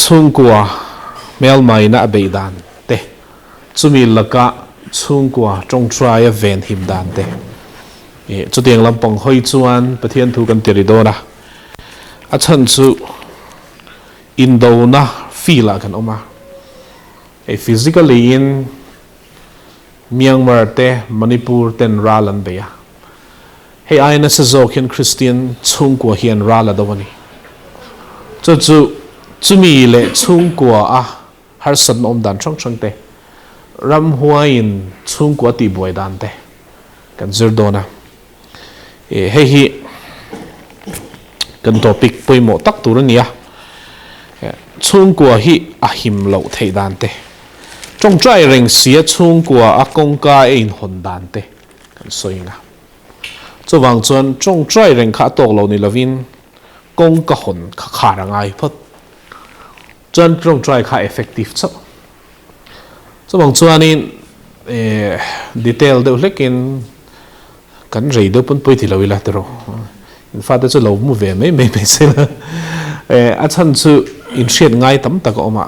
chungah mel mai na be dan te chumi laka chungah trong trai ven him dan te chu tiang lampang hoi chuan pathian thu kan tiri do na a chan chu Indona feel kan oma physically in Myanmar te Manipur ten ralan beya hey aina sa zokin Christian chungah hian rala dawani chu chumi le chungah a Hrahsel om dan chang chang te ram huain chungah ti boy dan te kan zirdona hey hi kan topic poimo tak tur ania chungah hi a him lo thei dan te trong trai reng sia chungah a kongka ein hon dan te kan soinga chu wang chuan trong trai reng kha tok lo ni lovin kongka hon kha kharangai phot chuan trong trai kha effective chap chu wang chuan in detail deuh hlekin kan rei do pun poi thi lo ila tero in fact chu lo mu ve me se a chan chu in shet ngai tam tak oma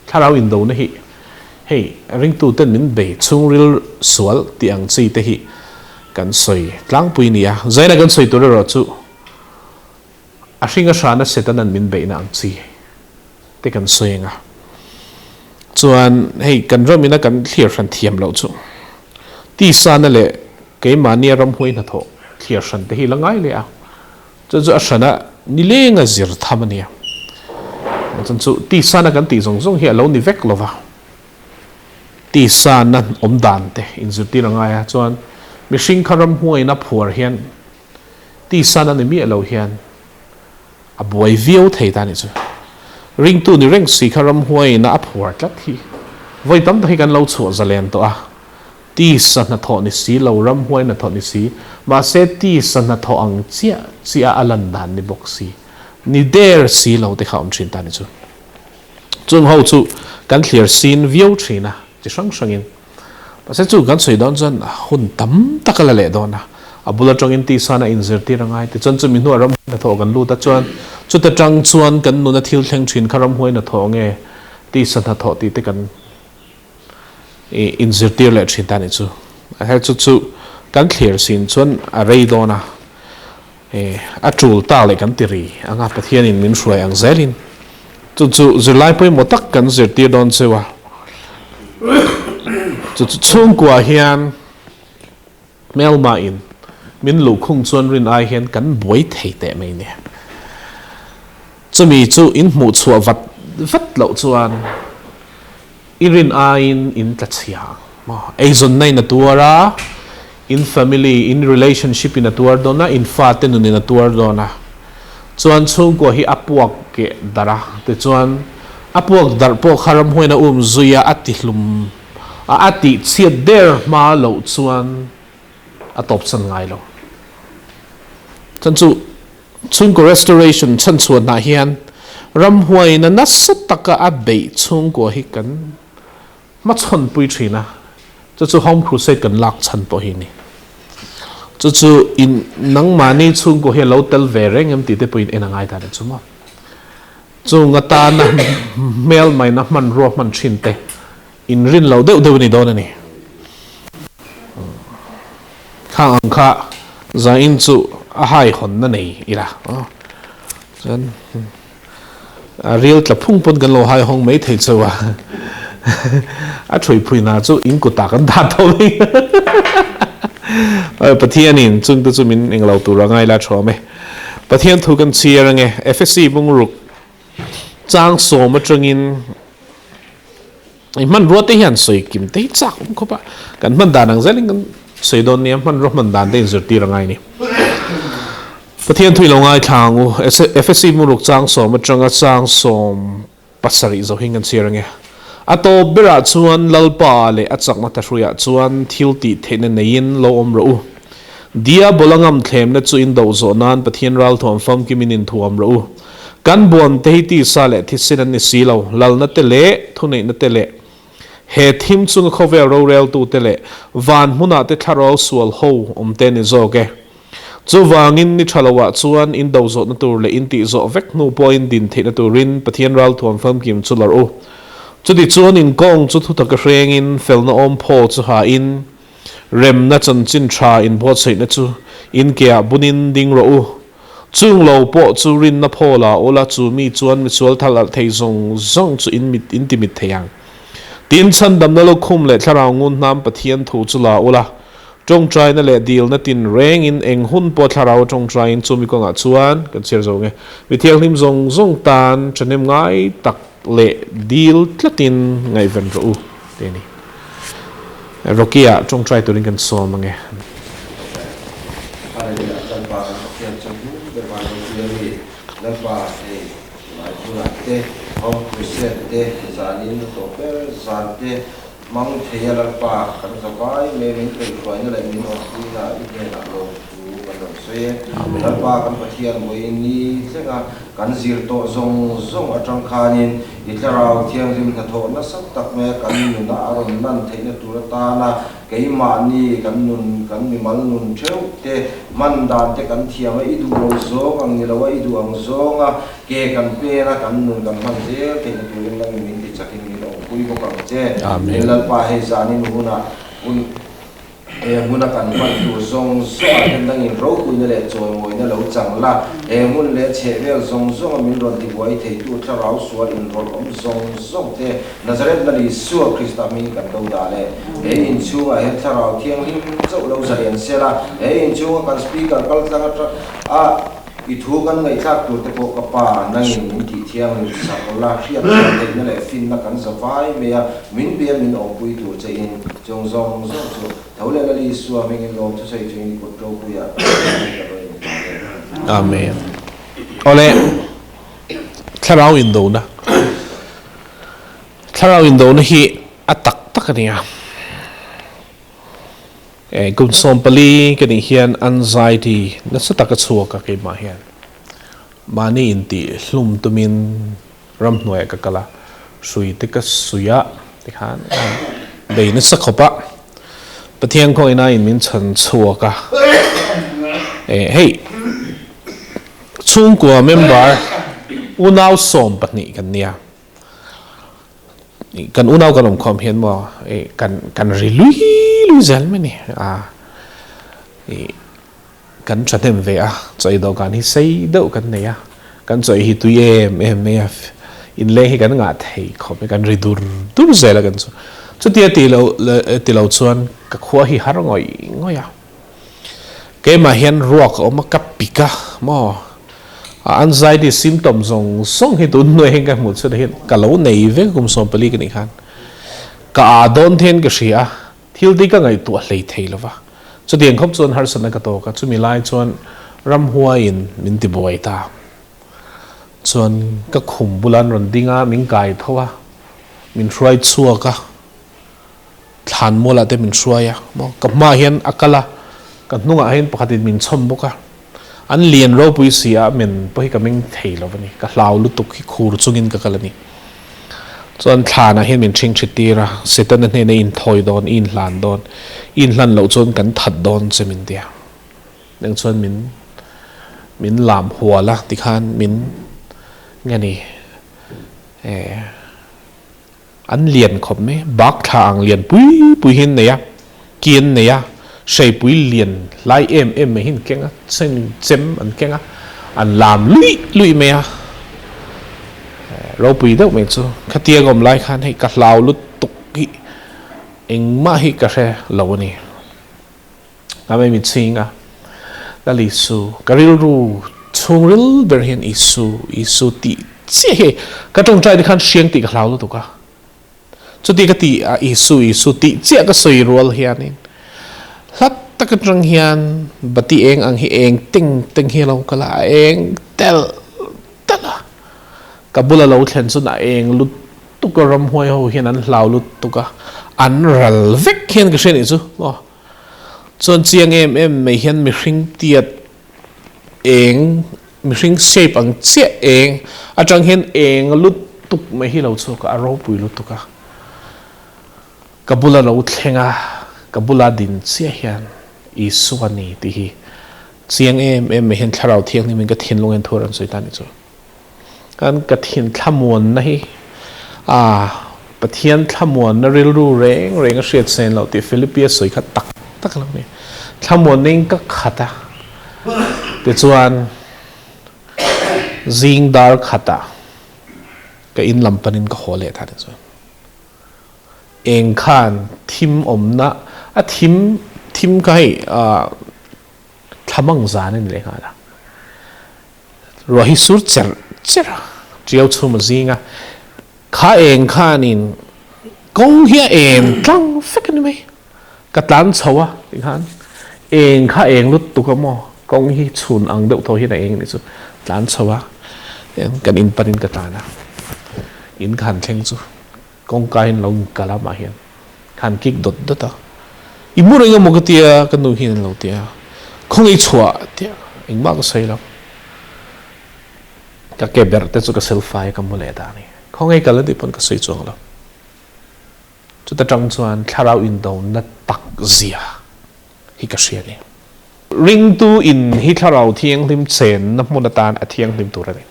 Thlarau Indona hi hey ring tu ten min be chungril sual tiang chi te hi kan soi tlang pui nia zaina kan soi tur ro chu a hringa shana setan an min be na ang chi te kan soinga chuan hey kan romina kan thlir ran thiam lo chu ti sana le ke mania ram hoi na tho thlir ran te hi langai le a chu a shana ni lenga zir thamania chun chu ti sana kan ti zong zong hi lo ni vek lova ti sana om dan te in zu ti rangai a chuan mi hring kharam huai na phur hian ti sana ni mi lo hian a boy view thei ta ni chu ring tu ni reng si kharam huai na a phur tlat hi voi tam ta hi kan lo chu zalen to a ti sana tho ni si lo ram huai na tho ni si ma se ti sana tho ang chia alan dan ni boxi ni der si lo te khaum thin ta ni chu chung ho chu kan thlir sin view thina chi sang sangin pase chu kan soi don jan hun tam takala le dona abula tongin ti sana in zir ti rangai ti chon chu min nu ram na tho kan lu ta chuan chu ta tang chuan kan nu na thil thleng thin kharam hoi na tho nge ti sana tho ti te kan in zir ti le thin ta ni chu a ha chu kan thlir sin chuan a rei dona a tul ta le kan tiri anga pathian in min hruai ang zelin chu zirlai poi motak kan zir ti don chewa chu chungah hian melma in min lu khung chuan rin ai hian kan boi thei te mai ne chumi chu in mu chua vat lo chuan irin ain in tlachia ma eizon nei na tuara in family in relationship in a tuar dona in faten in a tuar dona chuan chungah hi apuak ke dara te chuan apuak dar po kharam hoina zuya atihlum ati chiat der ma lo chuan atop chan ngai lo chan chu chungah restoration chan chuan na hian ram huaina na sataka abe chungah hi kan ma chon pui thina chu home crusade kan lak chan po hi ni chu in nang mani chungah hi lo tel ve reng em ti te puin enangai ta chu ma chu ngata na mel mai na man ro man thin te in rin lo deuh ni don ani khang kha za in chu a hai hon na nei ira chan a real tla phung pon kan lo hai hong mai thei chawa a thui phui na chu in ku ta kan da tho ni pathian in chung tu chu min englo tu rangai la thome pathian thu kan chia range FSC bung ruk chang so ma tangin man ro te hian soi kim te chak ko pa kan man danang zeling kan soi don niam man ro man dan te zur ti rangai ni pathian thui lo ngai thangu FSC bung ruk chang so ma tanga chang som pasari zo hingan chia range ato bera chuan lalpa le achak na ta hruya chuan thiltihtheihna nein lo om ro dia bolangam thlem na chu in do zo nan pathian ral thom fam kiminin thuam ro kan bon te ti sa le thisin an ni si lo lal na te le thunei na te le he thim chung khovel ro rel tu te le van huna te tharol sual ho om te ni zo ge chu wangin ni thalawa chuan in do zo na tur le in ti zo vek nu point din theina turin pathian ral thuam pham kim chu lar chu ti chuan in kong chu thu tak reng in felna om pho chu ha in rem na chan chin tha in bo chei na chu in kia bunin ding ro chung lo po chu rin na phola ola chu mi chuan mi chual thal thei zong chu in mit intimate theyang tin chan dam na lo khum le thlarau ngun nam pathian thu chu la ola trong trai na le deal na tin reng in eng hun po thlarau trong trai in chu mi ko nga chuan kan cher zo nge mi thiang hlim zong tan chanem ngai tak le deal tlatin ngai ven ro te ni rokia trong trai to ring kan so mange mang thầy Lalpa'n kan sabai memang terkuai ni lagi mesti nak ini nak lawmthu kan saya Lalpa'n kan pathian moi ini sehingga kan zirto zawng atang kanin Thlarau thiang rim na tho na sak tak me kan nun na aron nan thei na turata na kei ma ni kan nun kan mi mal nun theu te man dan te kan thiang ai du lo zawng ang ni lawa i du ang zawng a ke kan pe na kan nun kan man je te ni turin lang min ti chakin ni lo pui bo kang che Lalpa'n he zanin huna muna kan man tu zawng kan dang in ropui na le chon moi na lo chang la mun le che vel zawng min ron ti boi thei tu Thlarau sual in rol om zawngte Nazaret na li suwa Krista min kan do da le in chu a he Thlarau thiang him chau Lalzarliana sela in chu kan speaker kal tang a ithu kan ngai thak tur te ko ka pa nang in ti thiang ni sa la HRIAT te na le fin na kan zawai me ya min be min opui tur che in zawng chu thole la li suwa min in lawmthu sei chu ni ko ropui ya amen ole Thlarau Indona hi atak takania kum som pali kani hian anxiety na sa taka chuwa ka ke ma hian mani inti hlum tumin ram hnuai ka kala sui te ka suya te khan dei na sa khopa pathian ko ina in min chan chuwa ka hey chung ko member unaw som patni kan nia kan unaw kan khom hian mo kan rilui zel me ni kan chatem ve choi do kan hi sei do kan ne kan choi hi tu em in le hi kan nga thei khop kan ri dur zel kan chu tia ti lo chuan ka khwa hi har ngoya ke ma hian ruak o ma kapika mo anxiety symptom zong hi tu noi hen ka mu chu hin ka lo nei ve kum som pali kan khan ka don then ka ria thil ka ngai tu hlei thei lova chu dieng khop chuan Hrahsel na ka to ka chu mi lai chuan ram huwa in min ti boi ta chuan ka khum bulan ron dinga min kai thowa min hruai chuwa ka thlan mola te min hruaya mo ka ma hian akala ka hnunga hian pakhatin min chom boka an lian ropui sia men pohi ka ming thei lovani ka hlau lu tuk hi khur chungin ka kalani chuan thlan a hian min thing thitira setan a hne in thoi don in hlan lo chuan kan that don chemin dia nang chuan min lam huala ti khan min ngani an lian khop me bak thang lian pui hin ne ya kien ne ya sei pui lian lai em me hin kenga chem an kenga an lam lui me ya ropui deuh me chu khatia gom lai khan hei ka hlau lut tuk hi engma hi ka re lo ni ame mi chinga la li su karil ru chungril ber hian isu ti che he ka tong trai khan siang ti ka hlau lu tuka chu ti ka ti isu ti che ka soi rol hianin hlat tak rang hian bati eng ang hi eng ting hi lo kala eng tel tala kabula lo thlen chu na eng lut tu ka ram hoi ho hian an hlau lut tu ka an ral vek hian ka shen chu mo chon chiang em me hian mi hring tiat eng mi hring shape ang che eng atang hian eng lut tuk me hi lo chu ka ro pui lut tu ka kabula lo thlenga kabula din che hian iswani ti hi chiang em hian Thlarau thiang ni min ka thinlung en thur an soi ta ni chu kan ka thin thlamuan na hi pathian thlamuan na ril ru reng a hriat sen lo ti Philippines soi kha tak lo ni thlamuan ning ka khata ti chuan zing dar khata ka in Lalpa'n ka hole tha ni chu eng khan thim omna a thim kai thamang zan in le kha rohi sur cher triau chum zinga kha eng khan in kong hia eng tlang fek ni mai ka tlan chawa khan eng kha eng lut tu ka mo kong hi chun ang deuh tho hi na eng ni chu tlan chawa kan in parin ka ta na in khan thleng chu kong kain long kala ma hian khan kik dot ta imurenga mogatia kanu hin lo tia không ai chua tia ing ma ko sei lo ka ke ber te chu ka selfie ka mole da ni không ai kala di pon ka sei chuang lo chu ta tang chuan Thlarau in do na tak zia hi ka hria ni ring tu in hi Thlarau thiang lim chen na mun tan a thiang lim tu ra ni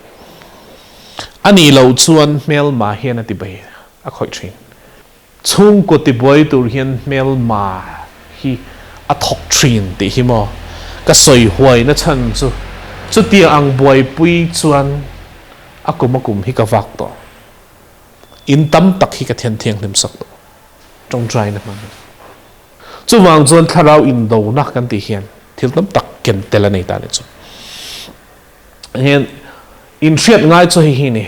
ani lo chuan mel ma hian ati bai a khoi thin chung ko ti boy tur hian mel ma hi a thok thin ti hi mo ka soi huai na chan chu ti ang boy pui chuan akum hi ka vak to in tam tak hi ka thiang lim sak to trong trai na man chu wang chuan Thlarau in do na kan ti hian thil tam tak ken tela nei ta ni chu hian in hriat ngai chu hi ni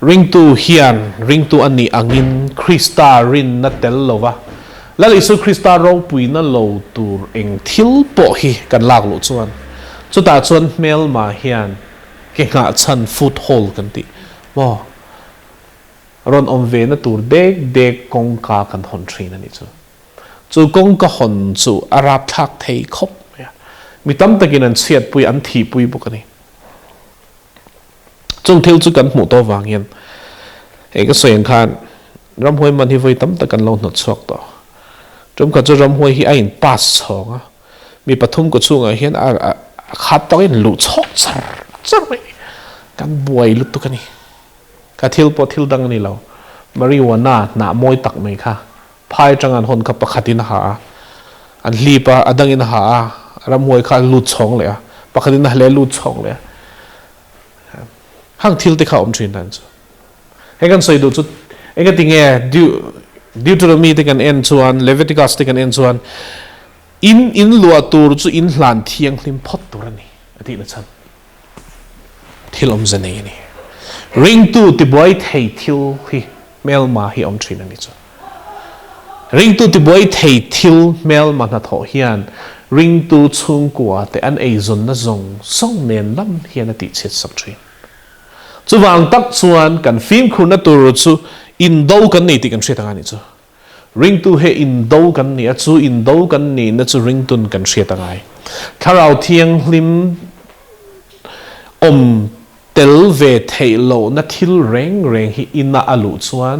ring tu ani angin Krista rin na tel lova lalisu Krista ropui na lo tur eng thil po hi kan lak lu chuan chu ta chuan mel ma hian ke nga chan foothold kan ti mo ron om ve na tur dek kong ka kan hon thin ani chu kong ka hon chu arap thak thei khop mi tam takin an chiat pui an thi pui bukani chung thil chu kan hmu to wang hian e ka soeng khan ram hoi man hi voi tam ta kan lo not chok to chum ka chu ram hoi hi a in pass chonga mi pathum ko chunga hian a khat to in lu chok char mai kan buai lut tu kani ka thil dang ni lo marijuana na moi tak mai kha phai changan hon ka pakhatin ha an hlipa adang in ha ram hoi kha lu chong le pakhatin le lu chong le hang thil te kha om thin dan chu he kan soi do chu enga tinge Deuteronomy te kan en chuan Leviticus te kan en chuan in lua tur chu in hlan thiang hlim phot tur ani ati na chan thil om zanei ni ring tu ti boy thei thil hi mel ma hi om thin ani chu ring tu ti boy thei thil mel ma na tho hian ring tu chung kwa te an ei zon na zong song nen lam hian ati chet sak thin chu wang tak chuan kan film khuna tur chu in do kan nei ti kan hriat anga ni chu ring tu he in do kan ni a chu in do kan ni na chu ring tun kan hriat angai Thlarau thiang hlim om tel ve thei lo na thil reng hi ina alu chuan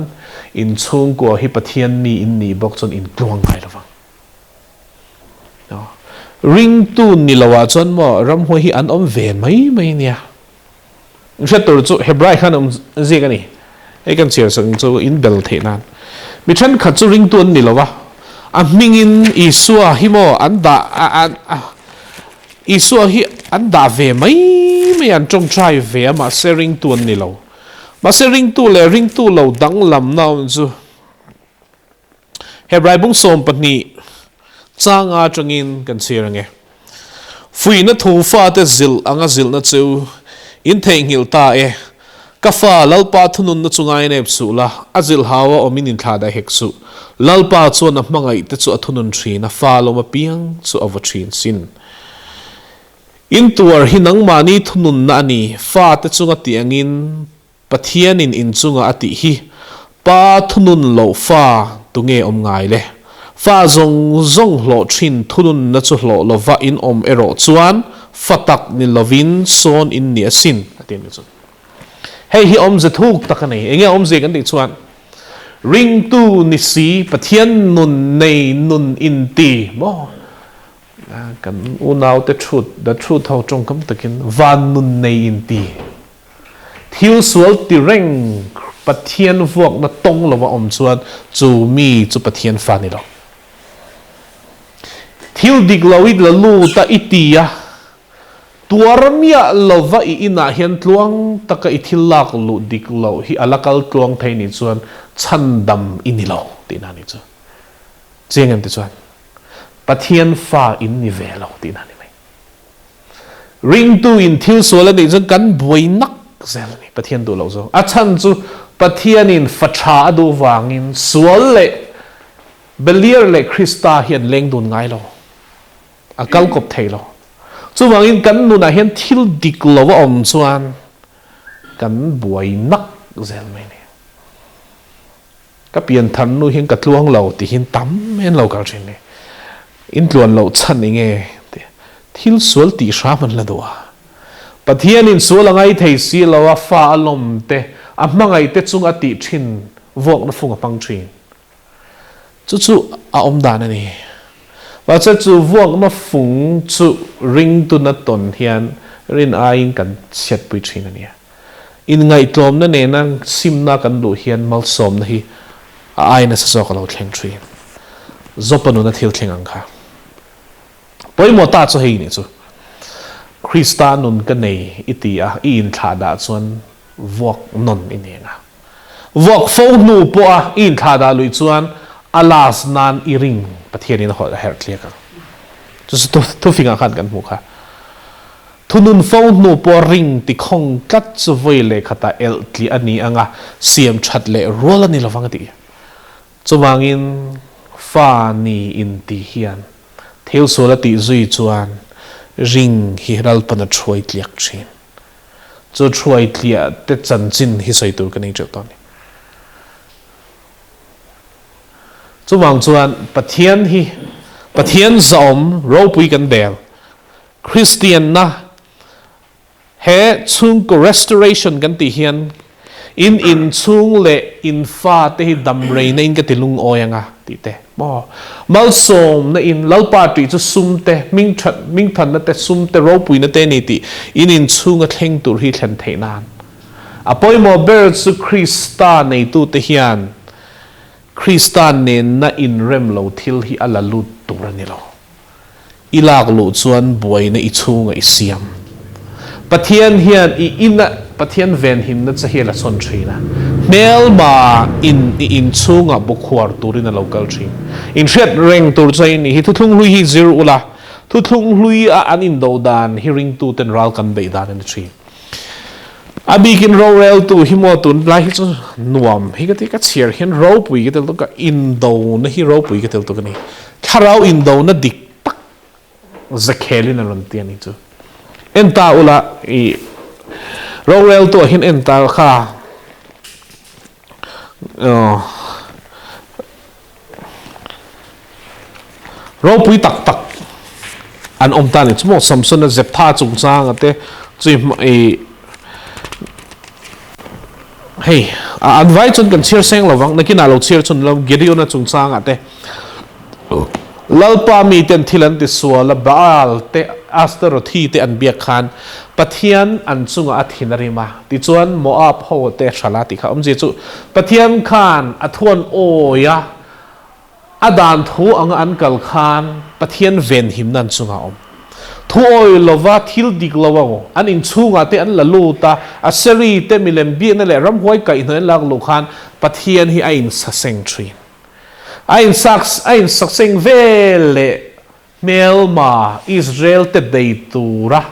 in chung ko hi pathian ni in ni bok chon in tluang ngai lawang ring tu ni lawa chon mo ram hoi hi an om ve mai nia hriat tur chu Hebrai khan om zia kani e kan chiar sang chu in bel the nan mi than khat chu ring tu ni lawa a mingin isua hi mo an da isua hi an da ve mai an trong trai ve ma se ring tu ni lo ma se ring tu lo dang lam na chu Hebrai bung som pani changa changin kan chiar nge fui na thu fa te zil anga zil na chu in theng hil ta kafa lalpa thunun na chungai ne su la azil hawa ominin thada heksu lalpa chu na mangai te chu athunun thri na fa lo ma piang chu awathin sin in tuar hinang mani thunun na ani fa te chunga tiangin pathianin in chunga ati hi pa thunun lo fa tunge om ngai le fa zong lo thin thunun na chu lo lova in om ero chuan fatak ni lovin son in ni asin atin chu hei hi om ze thuk takani enge om ze kan ti chuan ring tu ni si pathian nun nei nun in ti mo kan unau the truth how trong kam takin van nun nei in ti thil sual ti reng pathian vuak na tong lova om chuan chu mi chu pathian fani lo thil dik lowit la lu ta itia tuarmia lova I ina hian tluang taka I thil lak lu dik lo hi alakal tluang thei ni chuan chandam inilo tina ni chu chengem ti chuan pathian fa in ni velo tina ni mai ring tu in thil sual ni chu kan boi nak zel ni pathian tu lo zo a chan chu pathian in fatha adu wangin sual le belir le Krista hian leng dun ngai lo akal kop thei lo chu wangin kan nu na hian thil dik lo om chuan kan boi nak zel mai ni ka pian than nu hian ka tluang lo ti hin tam hen lo kal thin ni in tluan lo chan ni nge thil sual ti sha man la do pathian in sualangai thei si lawa fa lawmte amangai te chung ati thin vok na funga pang thin chu a om dan ani wa chu vok na fung chu ring tu na ton hian rin a in kan chet pui thin ani in ngai tlom na ne nang simna kan du hian malsawm na hi a ai na sa ko lo thleng thin zopanu na thil thleng ang kha poimo ta chu hei ni chu Krista nun ka nei itia in thada chuan vok non inenga vok fo nu po a in thada lui chuan alas nan iring pathian in hol her clear ka chu to finga khan kan mu kha thunun fo nu po ring ti khong kat chu voi le khata el tli ani anga siam that le rol ani lawang ti chuwangin fa ni in ti hian theu sola ti zui chuan ring hi Lalpa'n chuai tliak thin chu chuai tlia te chanchin hi soitur kan ei ton chuwang chuan pathian zawng ropui kan del Christian na he chung ko restoration kan ti hian in chung le in fa te hi dam rei na in ka tilung oyanga ti te mo malsawm na in lalpa ti chu sumte ming than na te sumte ropui na te ni ti in chung a thleng tur hi thlen theinan apoi mo ber chu Krista nei tu te hian Krista ne na in rem lo thil hi ala lut tur ani lo ilak lu chuan buai na I chunga I siam pathian hian I ina pathian ven him na chahela son thina mel ma in chunga bukhwar turina local thin in shet reng tur chai ni hi thuthlung hlui hi zir ula thuthlung hlui a an in do dan hi ring tu ten ral kan be dan in thin abikin rorel tu himo tun lai hi chu nuam hi ka ti ka chiar hian ropui ka tel to ka in do na hi ropui ka tel to ka ni Thlarau in do na dik tak zakhelin ron ti ani chu enta ula I rorel to hin enta kha ropui tak tak an om ta ni chmo samson na zep tha chung chang ate chui hey advice chun kan cheer seng lawang nakina lo cheer chun lo gideon na chung chang ate lalpa mi ten thilan ti suala baal te aster thi te an biak khan pathian an chunga athinarima ti chuan moab ho te thala ti kha omji chu pathian khan athon oya adan thu anga an kal khan pathian ven him nan chunga om thu oi lova thil dik lova an in chunga te an laluta aseri te milem bi na le ram hoi ka in lak lu khan pathian hi ain saseng thin ain sakseng vele melma Israel te deitura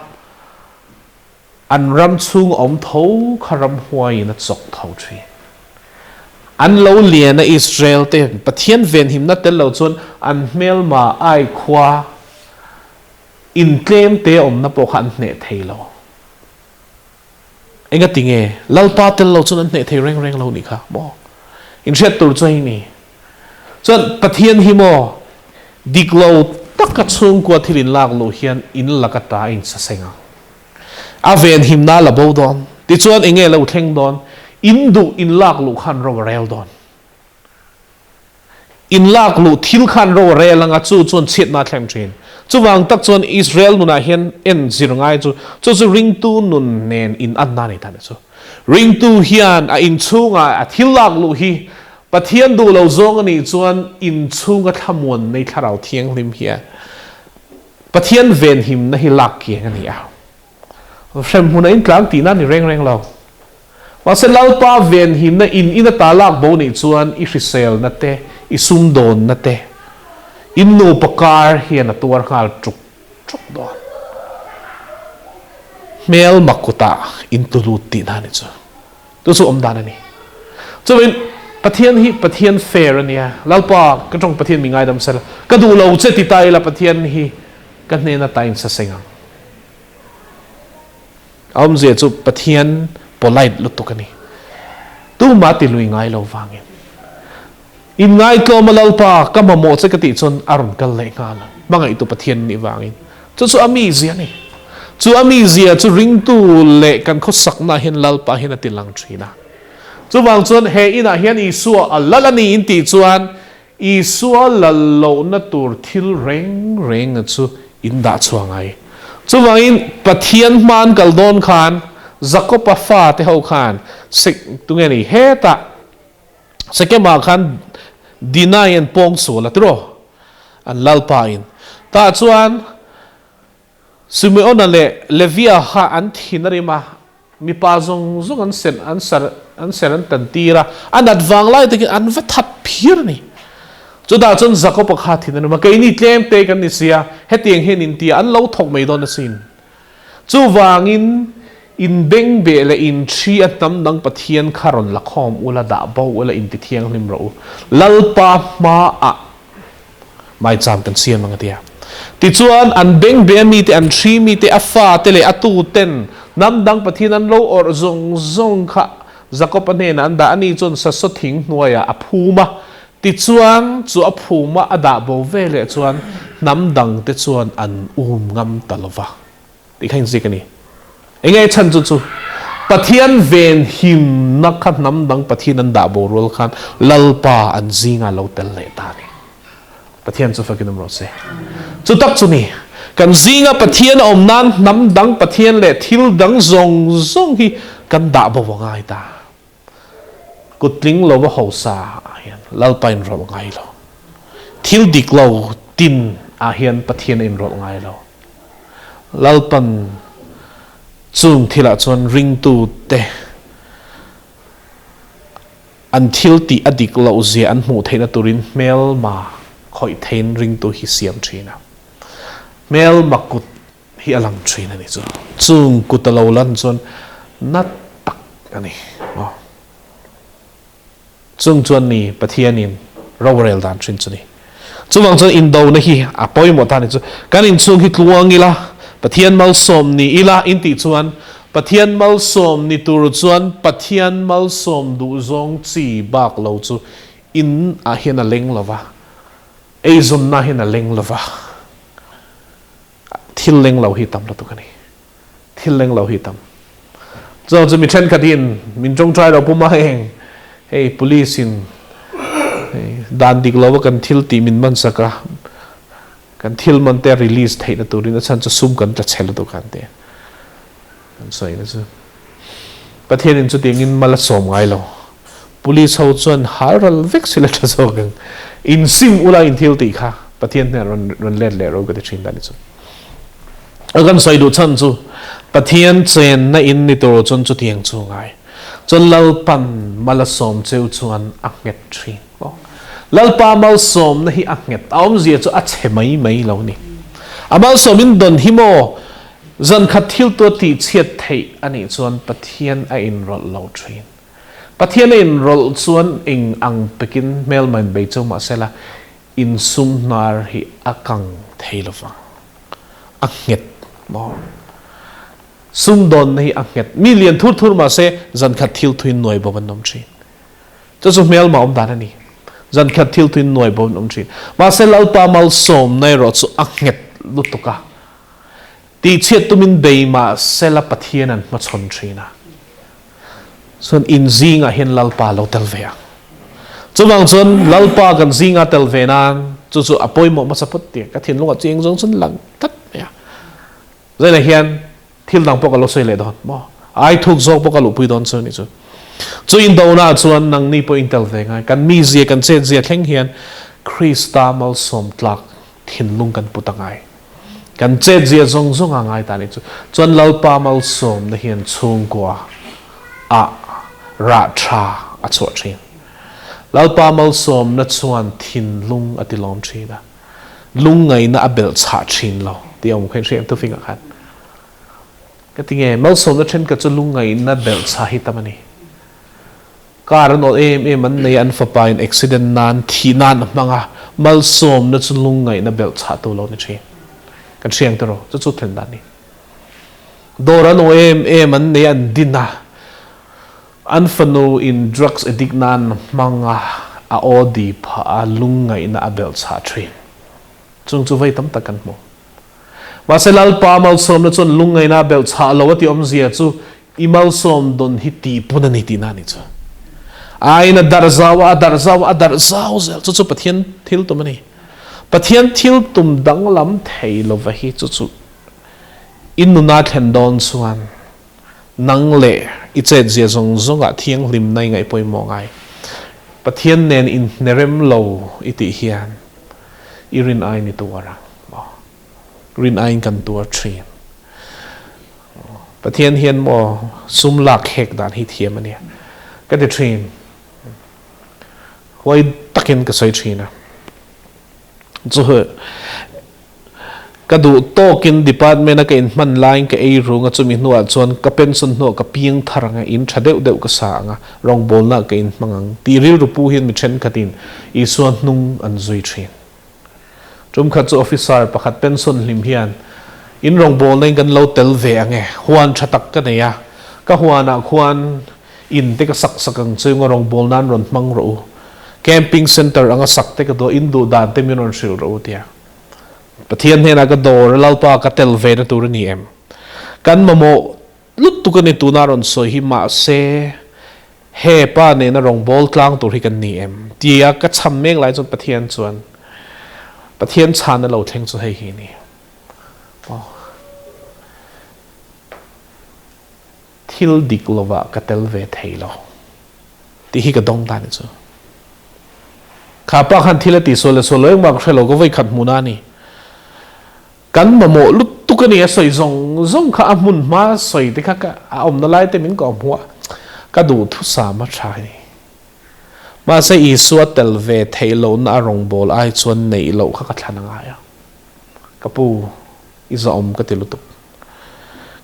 an ram chung om tho kharam huai na chok thau thi an lo liana Israel te pathian ven him na tel lo chun an melma ai khwa in claim te om na po khan ne theilo enga tinge lalpa tel lo chun an ne thei reng lo ni kha mo in shet tur chai ni chon pathian hi mo diklo taka chung kwa thilin lak lo hian in lakata in sasenga aven him na la bodon ti chuan enge lo thleng don indu in lak lu khan ro rel don in lak lu thil khan ro relanga chu chon chet na thlem thin chu wang tak chuan Israel nuna hian en zir ngai chu ring tu nun nen in an na nei tan chu ring tu hian a in chunga a thilak lu hi pathian du lo zawng ani chuan in chunga thamun nei Thlarau thiang lim hi pathian ven him na hi lak ki ani a sem huna in tlang ti na ni reng lo wa se lalpa ven him na in a talak bo ni chuan I Hrahsel na te I sum don na te in no pakar hian a tur ngal truk don mel makuta in tulut ti na ni chu tu su om dan ani chuin pathian fair ania lalpa ka tong pathian mi ngai dam sel ka du lo che ti tai la pathian hi ka ne na tain sa sengang om je chu pathian polite lutukani tu ma ti lui ngai lo wangin in ngai ko malalpa ka mamo che ka ti chon arun kal le ngala mangai tu pathian ni wangin chu ami zia ni chu ami zia chu ring tu le kan kho sakna hin lalpa hin atilang thina chu wang chuan he ina hian isua alalani in ti chuan isua lallo na tur thil reng chu inda chuangai chu wangin pathian man kaldon khan zakopa fa te ho khan sik tungeni heta sekema khan dinayan pong so latro an lalpa'n ta chuan Simeon le Levia ha an thinarima mi pa zong an ser an tantira an adwang lai te an vathat phir ni chu da chon zakopa kha thinarima ke ni tlem te kan ni sia hetiang hen in ti an lo thok mai don sin chu wangin in beng be le in thi atam dang pathian kharon lakhom ula da bo ula in ti thiang lim ro lalpa ma a mai cham kan sian mang tia ti chuan an beng be mi te an thi mi te afa te le atu ten nam dang pathian an lo or zong kha zakopa ne nan da ani chon sa so thing hnuaya aphuma ti chuan chu aphuma ada bo ve le chuan nam dang te chuan an ngam talova ti khain zikani engay chan chu pathian ven him na khat nam dang pathian an da bo rol khan lalpa an zinga lo tel le ta ni pathian chu fakinum ro se chu tak chu ni kan zinga pathian om nan nam dang pathian le thil dang zong hi kan da bo ngai ta kutling lo ba hosa hian lalpa'n ro ngai lo thil dik lo tin a hian pathian in ro ngai lo lalpan chung thila chuan ring tu te an thil ti adik lo zia an hmu theina turin mel ma khoi thein ring tu hi siam thina mel makut hi alang thina ni chu chung kutalo lan chuan nat tak ani chung chuan ni pathianin rawrel dan thin chu ni chuwang chuan Indona hi apoi mo ta ni chu kan in chung hi tluangila pathian malsawm ni ila inti chuan pathian malsawm ni tur chuan pathian malsawm du zawng chi bak lo chu in a hian a leng lova ei zon na hian a leng lova thil leng lo hi tam la tukani thil leng lo hi tam chu mi then kadin min jong trai ro puma heng hey police in dan dik lo kan thil ti min man saka kan thil man te release theina turin chan chu sum kan ta chhel tu kan te kan soi na chu pathian in chu ting in malsawm ngai lo police ho chuan haral vek sila ta zo kan in sim ula in thil ti kha pathian ne ron let le ro ga de thin dan chu agan soi du chan chu pathian chen na in ni tur chon chu tiang chu ngai chon lalpan malsawm cheu chuan anget thin lalpa malsawm na hi anget aum zia chu a chhemai mai lo ni amalsawm in don himo zan khat thil to ti chiat thei ani chuan pathian a in rol lo thin pathian in rol chuan ing ang pekin melman be chu ma sela in sum nar hi akang theilova anget mo sum don hi anget million thur ma se zan khat thil thuin noi bo nom thin chu mel ma om dan ani zan khat thil tuin noi bon om thin ma se lalpa malsawm nai ro chu anget lutuka ti chiat tumin beima sela pathian an ma chon thina son in zinga hin lalpa lo tel vea chuwang chon lalpa kan zinga tel ve nan chu apoi mo ma sapot ti ka thinlung a ching zawng chun lang tat ya zai la hian thil dang pok a lo soi le don mo ai thuk zok pok a lu pui don chu ni chu Indona chuan nang ni po intel ve ngai kan mi zia kan che zia thleng hian Krista malsawm tlak thinlung kan putangai kan che zia zong zong angai ta ni chuan lalpa malsawm na hian chungah a ra tha a chu thin lalpa malsawm na chuan thinlung atilom thina lungai na abel cha thin lo ti om khen riam tu finga khan ka tinge malsawm na then ka chu lungai na bel cha hi tamani karan ol em an nei an fapa in accident nan thi nan manga malsawm na chu lungai na bel cha to lo ni thi kan riang to ro chu thlen dan ni doran o em an nei an dina an fanu in drugs addict nan manga a odi pha a lungai na abel cha thin chung chu vai tam takan mo wase lalpa malsawm na chon lungai na bel cha lo ti om zia chu i malsawm don hi ti puna ni ti na ni chu ai na darzaw zel chu pathian thil tum ani pathian thil tum dang lam thei lo va hi chu Indona thlen don chuan nang le i che zia zong zong a thiang lim nai ngai poi mo ngai pathian nen in nerem lo iti hian irin ai ni tuara rin ai kan tuar thin pathian hian mo sum lak hek dan hi thiam ani ka de thin wai takin ka sai thina chu ka du tokin department ka in man line ka ei runga chumi nuwa chuan ka pension no ka piang tharanga in thadeu deu ka sa anga rong bolna ka in mangang tiril rupu hin mi then katin i suan nung an zui thin chum kha chu officer pakhat pension lim hian in rong bol nei kan lo tel ve ange huan thatak ka neya ka huana khuan in te ka sakang chunga rong bol nan ron mang ro camping center anga sakte ka do indu dan te minon sil ro tia pathian hena ka dor lalpa ka tel ve na tur ni em kan mamo lut tu ka ni tu na ron so hi ma se he pa ne na rong bol tlang tur hi kan ni em tia ka cham mek lai chon pathian chuan pathian chan na lo theng chu hei hi ni thil dik lova ka tel ve thei lo ti hi ka dong ta ni chu kha pa khan thila ti so le so loeng mak shelo go vai khat muna ni kan mamo lut tu ka ni soi zong kha amun ma soi te kha ka om na lai te min ko hua ka du thu sa ma thai ni ma se i suat tel ve thei lo na rong bol ai chuan nei lo kha ka thlan nga ya kapu i za om ka tilu tu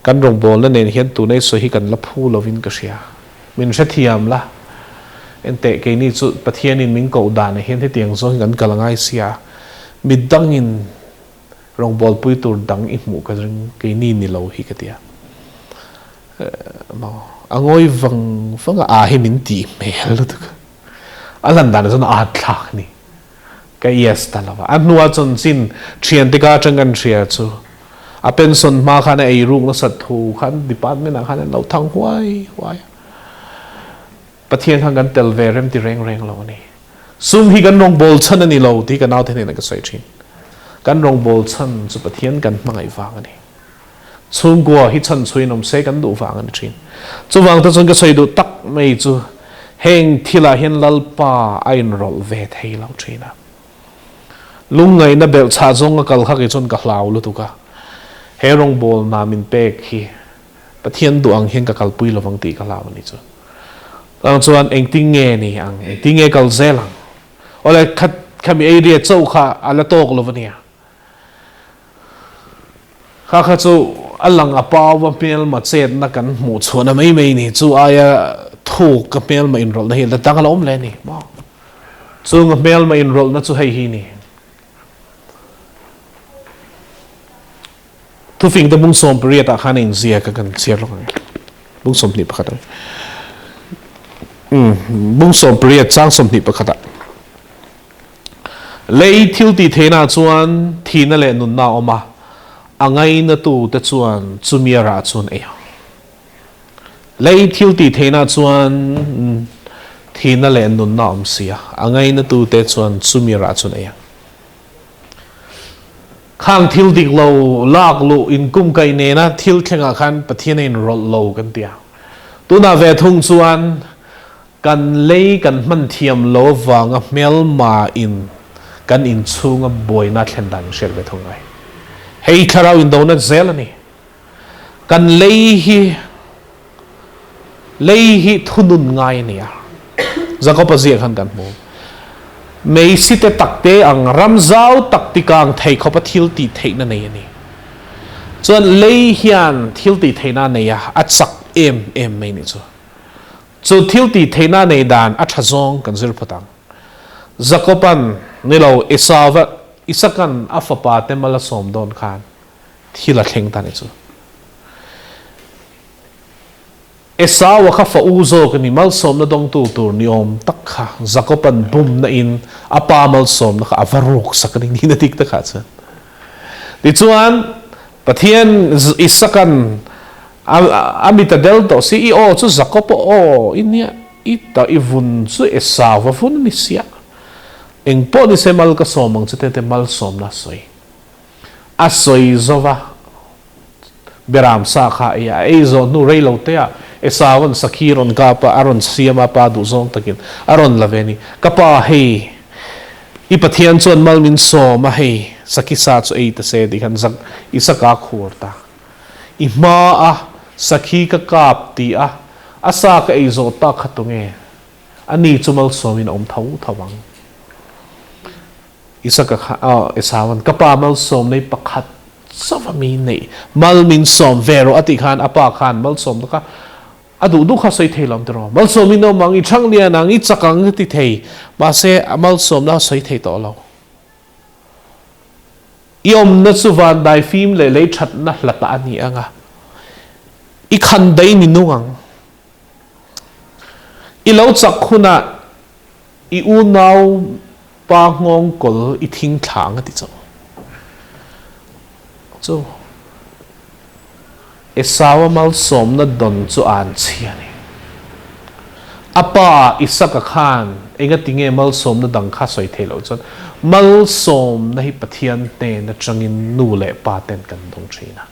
kan rong bol na nen hian tu nei so hi kan la phu lovin ka sia min sha thiam la ente ke ni chu pathian in min ko da na hian he tiang zo kan kalangai sia midang in rong bol pui tur dang i mu ka ring ke ni lo hi ka tia angoi vang a hi min ti mel tu alan dan zon a thak ni ka yes talawa anua chon chin thian te ka changan thria chu a pension ma khan ei rung na sat thu khan department khan lo thang huai pathian khan kan tel ve rem ti reng lo ni sum hi kan rong bol chan ani lo ti ka naw the ne ka sai thin kan rong bol chan chu pathian kan mangai wang ani chung go hi chan chui nom se kan du wang ani thin chu wang ta chon ka sai du tak mai chu heng thila hian lalpa ain rol ve thei lo thina lungai na bel cha zong kal kha ki chon ka hlau lu tu ka he rong bol na min pek hi pathian du ang hian ka kal pui lovang ti ka law ni chu ang chuan eng ting nge ni ang eng ting nge kal zelang ole khat khami area chau kha ala tok lovania kha chu alang apaw wa pel ma chet na kan mu chuna mai ni chu aya thu ka pel ma in rol na hi la tang lom le ni mo chu nga pel ma in rol na chu hei hi ni tu fing da bung som priya ta khanin zia ka kan sia lo bung som ni pakhat bung som priya chang som ni pakhat lei thiltihtheihna chuan thina le nun na oma angai na tu te chuan chumira chuan e lei thiltihtheihna chuan thina le nun na om sia angai na tu te chuan chumira chuan e khang thil dik lo lak lu in kum kai ne na thil khenga khan pathian in rol lo kan tia tu na ve thung chuan kan lei kan man thiam lo wanga mel ma in kan in chunga boina thlen dan shel ve thung ai hei Thlarau Indona zelani kan lei hi thunun ngai nia zakopa zia khan kan mu mei site takte ang ramzau taktikang thei khopa thiltihtheihna nei ani chuan lei hian thiltihtheihna nei a achak em mai ni chu thiltihtheihna nei dan a tha zawng kan zir phatang zakopan nilo esawa isakan afapa te malsawm don khan thila thleng ta ni chu esawa kha fa uzo kani malsawm na dong tu tur niom takha zakopan bum na in apa malsawm na kha avarok sakani ni na tik ta kha cha ti chuan pathian isakan amita delto CEO chu zakopo o inia ita ivun chu esawa fun ni sia engpo ni semal ka somang chu te malsawm na soi a soi zova beram saka ya ezo nu reilo te a esawan sakiron kapa aron siama pa du zawng takin aron laveni kapa hei ipathian chuan malmin sawma hei sakisa chu ei ta se di khan zak isaka khurta ima a sakhi ka kap ti a asa ka eizo ta khatunge ani chumal sawmin om thau thawang isaka esawan kapa mal sawm nei pakhat savami nei malmin sawm vero ati khan apa khan mal sawm ka adu du kha soi thei lam tro malsawm no mangi thanglia nang I chakang ti thei ma se malsawm na soi thei to lo iom na chuwan dai phim le that na hlata ani anga I khan dai ni nuang I lo chak khuna I u nau pa ngong kol I thing thang ti chu esawa malsawm na don chu an chiani apa isaka khan enga tinge malsawm na dang kha soi thelo chon malsawm na hi pathian te na changin nu le pa ten kan dong thina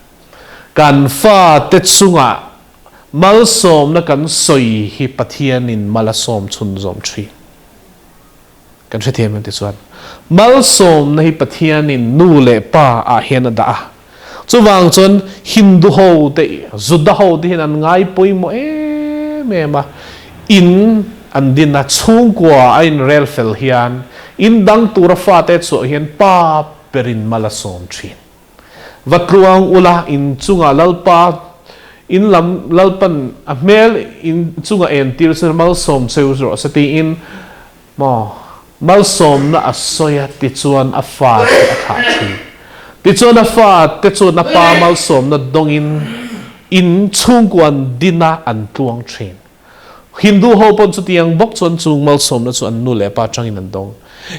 kan fa te chunga malsawm na kan soi hi pathian in malsawm chun zom thri kan the them te chuan malsawm na hi pathian in nu le pa a hian da chuwang chon hindu ho te zuda ho te an ngai poimo mema in andina chungwa ain relfel hian in dang tura fa te chu hian pa perin malsawm thin watruang ula in chunga lalpa in lalpan amel in chunga en tir se malsawm cheu ro sati in mo malsawm na asoya ti chuan afa te atha thi ti chuan afa te chuan apa malsawm na dongin in chungwan dina an tuang thin hindu ho pon chu tiang bok chuan chung malsawm na chu an nu le pa changin an dong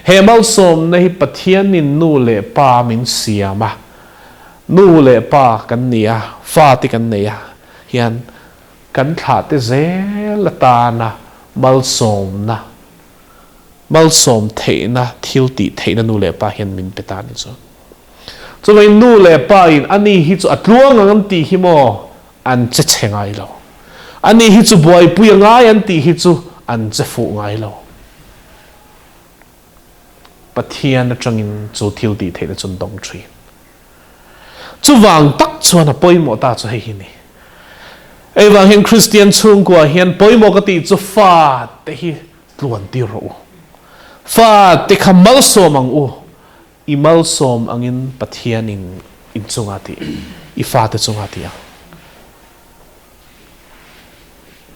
he malsawm na hi pathian in nu le pa min siama nu le pa kan nia fa ti kan nia hian kan thla te zel ta na malsawm theihna thiltihtheihna nu le pa hian min peta ni chu chuwai nu le pa in ani hi chu atluang ang ti hi mo an che chengai lo ani hi chu boy puya ngai an ti hi chu an che fu ngai lo pathian atangin chu thiltihtheihna chun dong thri chuwang tak chuan a poimo ta chu hei ni ewang hin Christian chungwa hian poimo ka ti chu fa te hi tluan ti ro fa te kha malsawm ang u I malsawm angin pathian in chunga ti I fa te chunga ti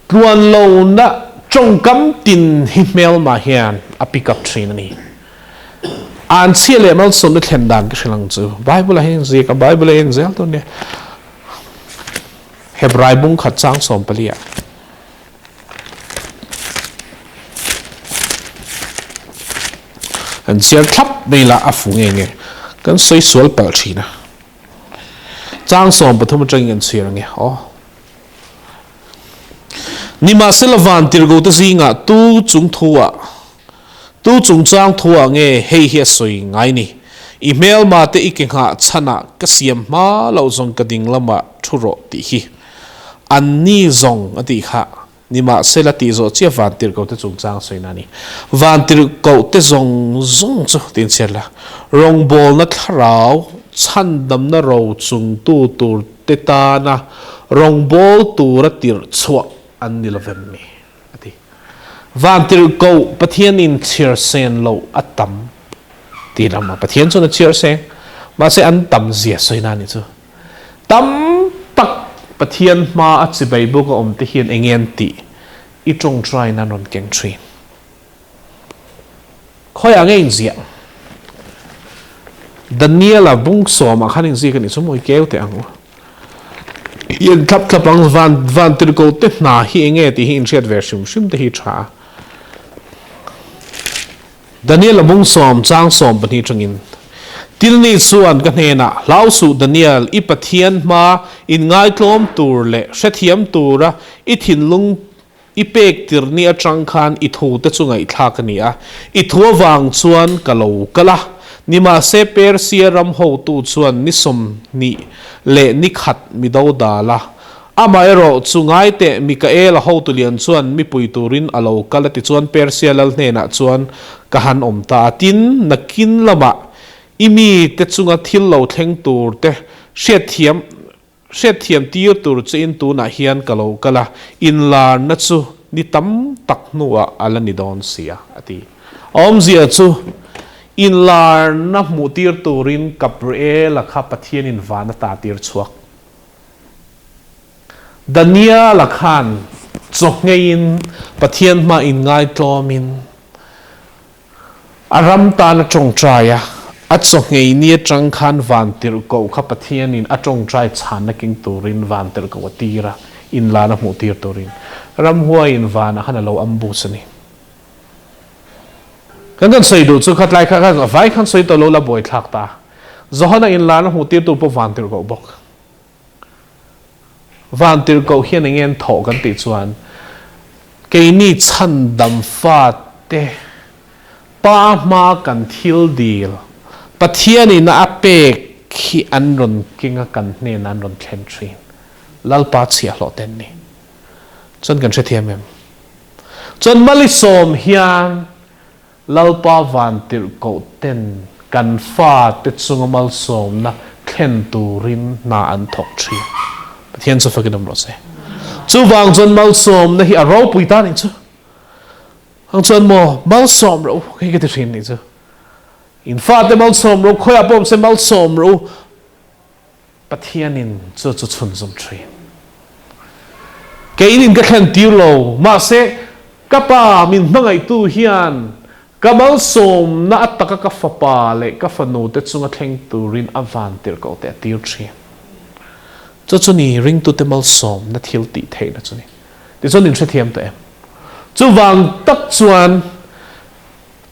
tluan lo na chongkam tin himel ma hian a pick up train ani an chiale malsawm na thlen dan ka hrilang chu bible hen zi ka bible en zel to ne hebrai bung khat chang som palia an chiar thap beila afu nge kan soi sual pal thina chang som pathum atang an chiar nge nima selavan tirgo ta zinga tu chung chang thuwa nge hei he soi ngai ni email ma te ikinga chana kasiam ma lo zong kading lama thuro ti hi anni zong ati kha nima selati zo chia vantir ko te chungchang soina ni vantir ko te zong zong chu tin serla rong bol na Thlarau chandam na ro chung tu tur te ta na rong bol tu ra tir chwa anni lovem mi ati vantir ko pathian in chir sen lo atam ti lama pathian chu na chir sen ma se an tam zia soina ni chu tam tak pathian ma a chi bai bu ko om te hian engen ti i trong trai na non keng trin khoi ang ein zia Daniela bung so ma khanin zi kan isu moi keu te ang yen thap thap ang van tir ko te na hi enge ti hi in chat version shim te hi tha Daniela bung som chang som ban hi tangin til ni chuan ka hena lau su Daniel i pathian ma in ngai tlom tur le hrethiam tura i thinlung i pek tir ni atang khan i thu te chungai thak ni a i thu wang chuan kalo kala nima se persia ram ho tu chuan ni som ni le ni khat mi do da la amaero chungai te mikael ho tu lian chuan mi pui turin alo kala ti chuan persia lal hena chuan kahan om ta tin nakin lama imi te chunga thil lo thleng tur te hrethiam tir tur chin tu na hian kalo kala in lar na chu ni tam tak nuwa ala ni don sia ati om zia chu in lar na mu tir turin Gabriel kha pathian in vana ta tir chuak Daniel khan chokngein pathian ma in ngai tlomin aram ta na chong traya achok ngei ni atang khan van tir ko kha pathian in atong trai chan na king turin van tir ko tira in la na mu tir turin ram huai in van khana lo ambu chani kan sei du chu khat lai kha vai khan sei to lo la boi thak ta zohana in la na mu tir tu po van tir ko bok van tir ko hian ngen tho kan ti chuan ke ni chan dam fa te pa ma kan thil dil pathian in apek khi anron kinga kan ne nan ron thlen thin lalpa chia hlo ten ni chon kan thethiam em chon malsawm hian lalpa van tir ko ten kan fa te chung malsawm na thlen turin na an thok thi pathian so fakinam ro se chu wang chon malsawm na hi a ropui ta ni chu ang chon mo malsawm ro ke ke thin ni chu in fact the malsawm ro khoya pom se malsawm ro pathianin chu chun zum thri ke in ka khan tir lo ma se kapa min mangai tu hian ka malsawm na ataka ka fapa le ka fanu te chunga thleng turin avan tir ko te tir thri chu ni ring tu te malsawm na thiltihtheihna chu ni ti chon in thethiam to em chu wang tak chuan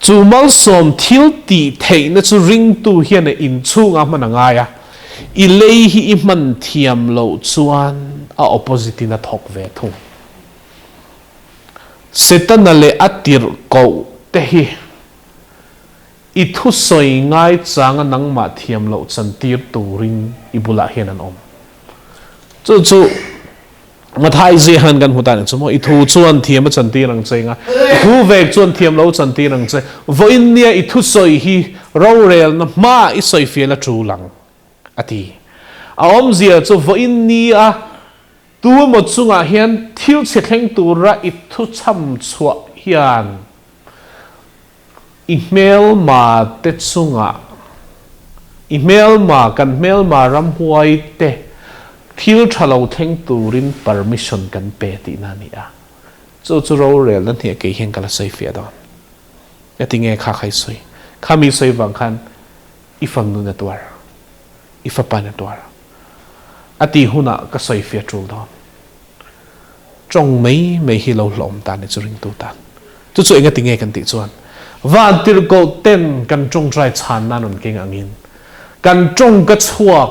chu malsawm thiltihtheihna chu ring tu hian in chunga mananga ya i lei hi i man thiam lo chuan a opposite na thok ve thu setana le atir ko te hi i thu soi ngai changa nangma thiam lo chan tir turin i bula hian an om chu mathai je han kan hutan chu mo i thu chuan thiam chan tir ang chenga thu vek chuan thiam lo chan tir ang che voin nia i thu soi hi rorel na ma i soi fiela tru lang ati a om zia chu voin nia tu mo chunga hian thil che thleng tura i thu cham chua hian email ma te chunga email ma kan mail ma ram huai te thil thalo thleng turin permission kan pe ti na ni a chu ro rel nan he ke hen kala sai fia don ya tinge kha khai soi khami soi wang khan ifam nu na twar ifapa na twar ati huna ka soi fia trul don trong mấy hi lo lom ta ne churing tu ta chu enga tinge kan ti chuan van tir ko ten kan trong trai chan na non king angin kan trong ka chuak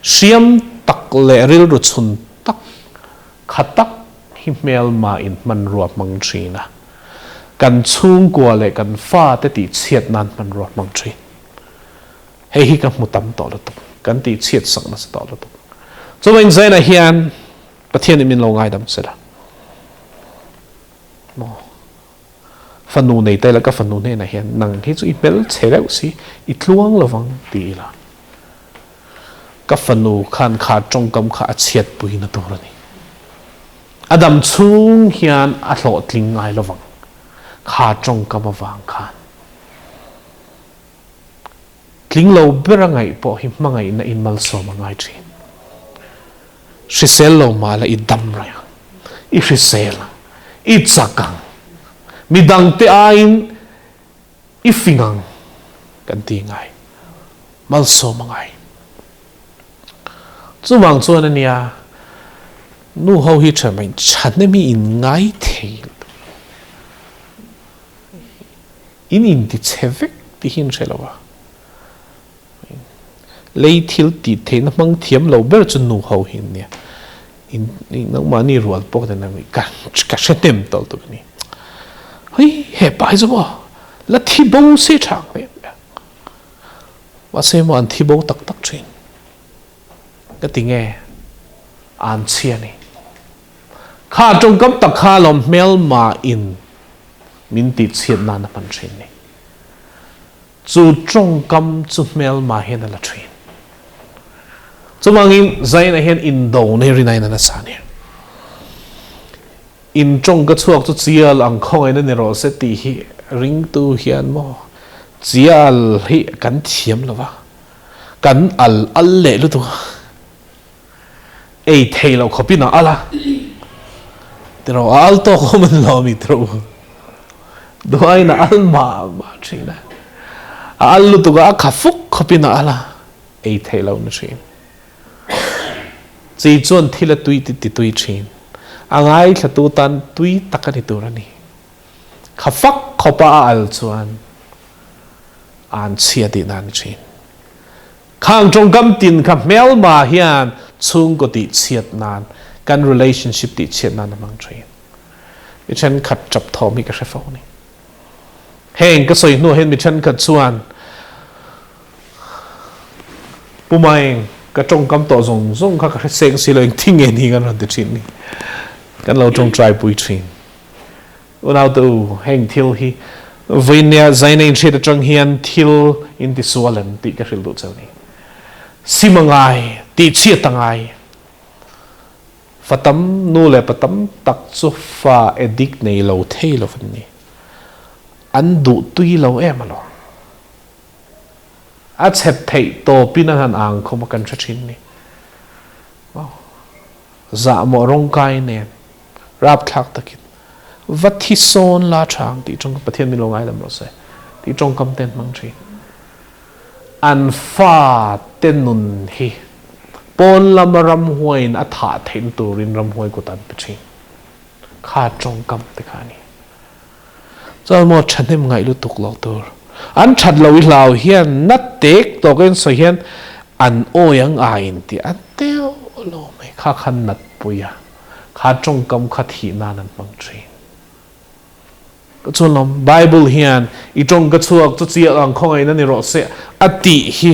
siam tak le ril ru chun tak khatak himel ma in man ruap mang thina kan chung kwa le kan fa te ti chiat nan man ruap mang thri hi ka mutam to lo tu kan ti chiat sak na to lo tu chu in zai na hian pathian min lo ngai dam sela mo fanu nei te la ka fanu nei na hian nang hi chu i bel cheleu si i tluang lawang ti la ka fanu khan kha tongkam kha achiat pui na to ni adam chung hian a hlo tling ngai lawang kha tongkam awang khan tling lo berangai po hi mangai na in malsawm ngai thin Hrahsel lo ma la i dam ra i Hrahsel i sakang midang te ain i fingang kan ti ngai malsawm ngai chu wang chuan ania nu ho hi thamai chan mi in ngai thei in ti chevek ti hin chelawa lấy thiltihtheihna mang thiam lo ber chu nu ho hin nia in nang mani rual pok den nami ka shetem tol tu ni hei he pai zo la thi bo se thang ne wa se mo an thi bo tak tak thin ka ti nge an chia ni kha trong kam tak kha lom mel ma in min ti chiat na na pan thin ni chu trong kam chu mel ma hen la thin chu mangin zain a hian Indona rinai na sa ne in trong ka chuak chu chial ang khoi na ne ro se ti hi ring tu hian mo chial hi kan thiam lawa kan al le lu tu ei thei lo khopina ala tero al to khoman lo mi tro do ai na al ma thina al lu tu ga khafuk khopina ala ei thei lo na thin chỉ chọn thi là tui tui chín, anh ai là tu tan tui takani tu ra ni, khắp phắc khopa al chuan, an chia đi nan chín, khang trong cam tin khắp mel mà hiền chung có đi chiết nan, can relationship đi chiết nan mang chín, mi chân khát chập thò mi cái phao ni, heng cái soi nu heng mi chân khát chuan, bu mai cái trong cam to zawng các sen xí lên thiên nhiên hi kan ron te chin ni kan lo trong try pui chin unau tu heng thil hi vinya zainin che ta trong hian thil in ti sualem ti ka ril du chau ni simangai ti chia tangai fatam nu le patam tak chu fa edik nei lo thei lo fan ni an du tui lo em lo a chep thei to pina han ang khoma kan thin ni wow za mo rong kai ne rap thak takin vathi son la thang ti trong pathian mi longai lam ro se ti trong kam ten mang thi an fa ten nun hi pon lam ram huain a tha thein turin ram huai ko tan pchi kha trong kam te khani cho mo chanem ngai lu tuk lo tur an chat lo lao hian nat tek to gen so hian an oyang a in ti an teo lo mai kha khan nat puya kha trong kam kha thi na nan mang thin ko cholom bible hian I trong ka chuak chu chi ang khongai na ni ro se ati hi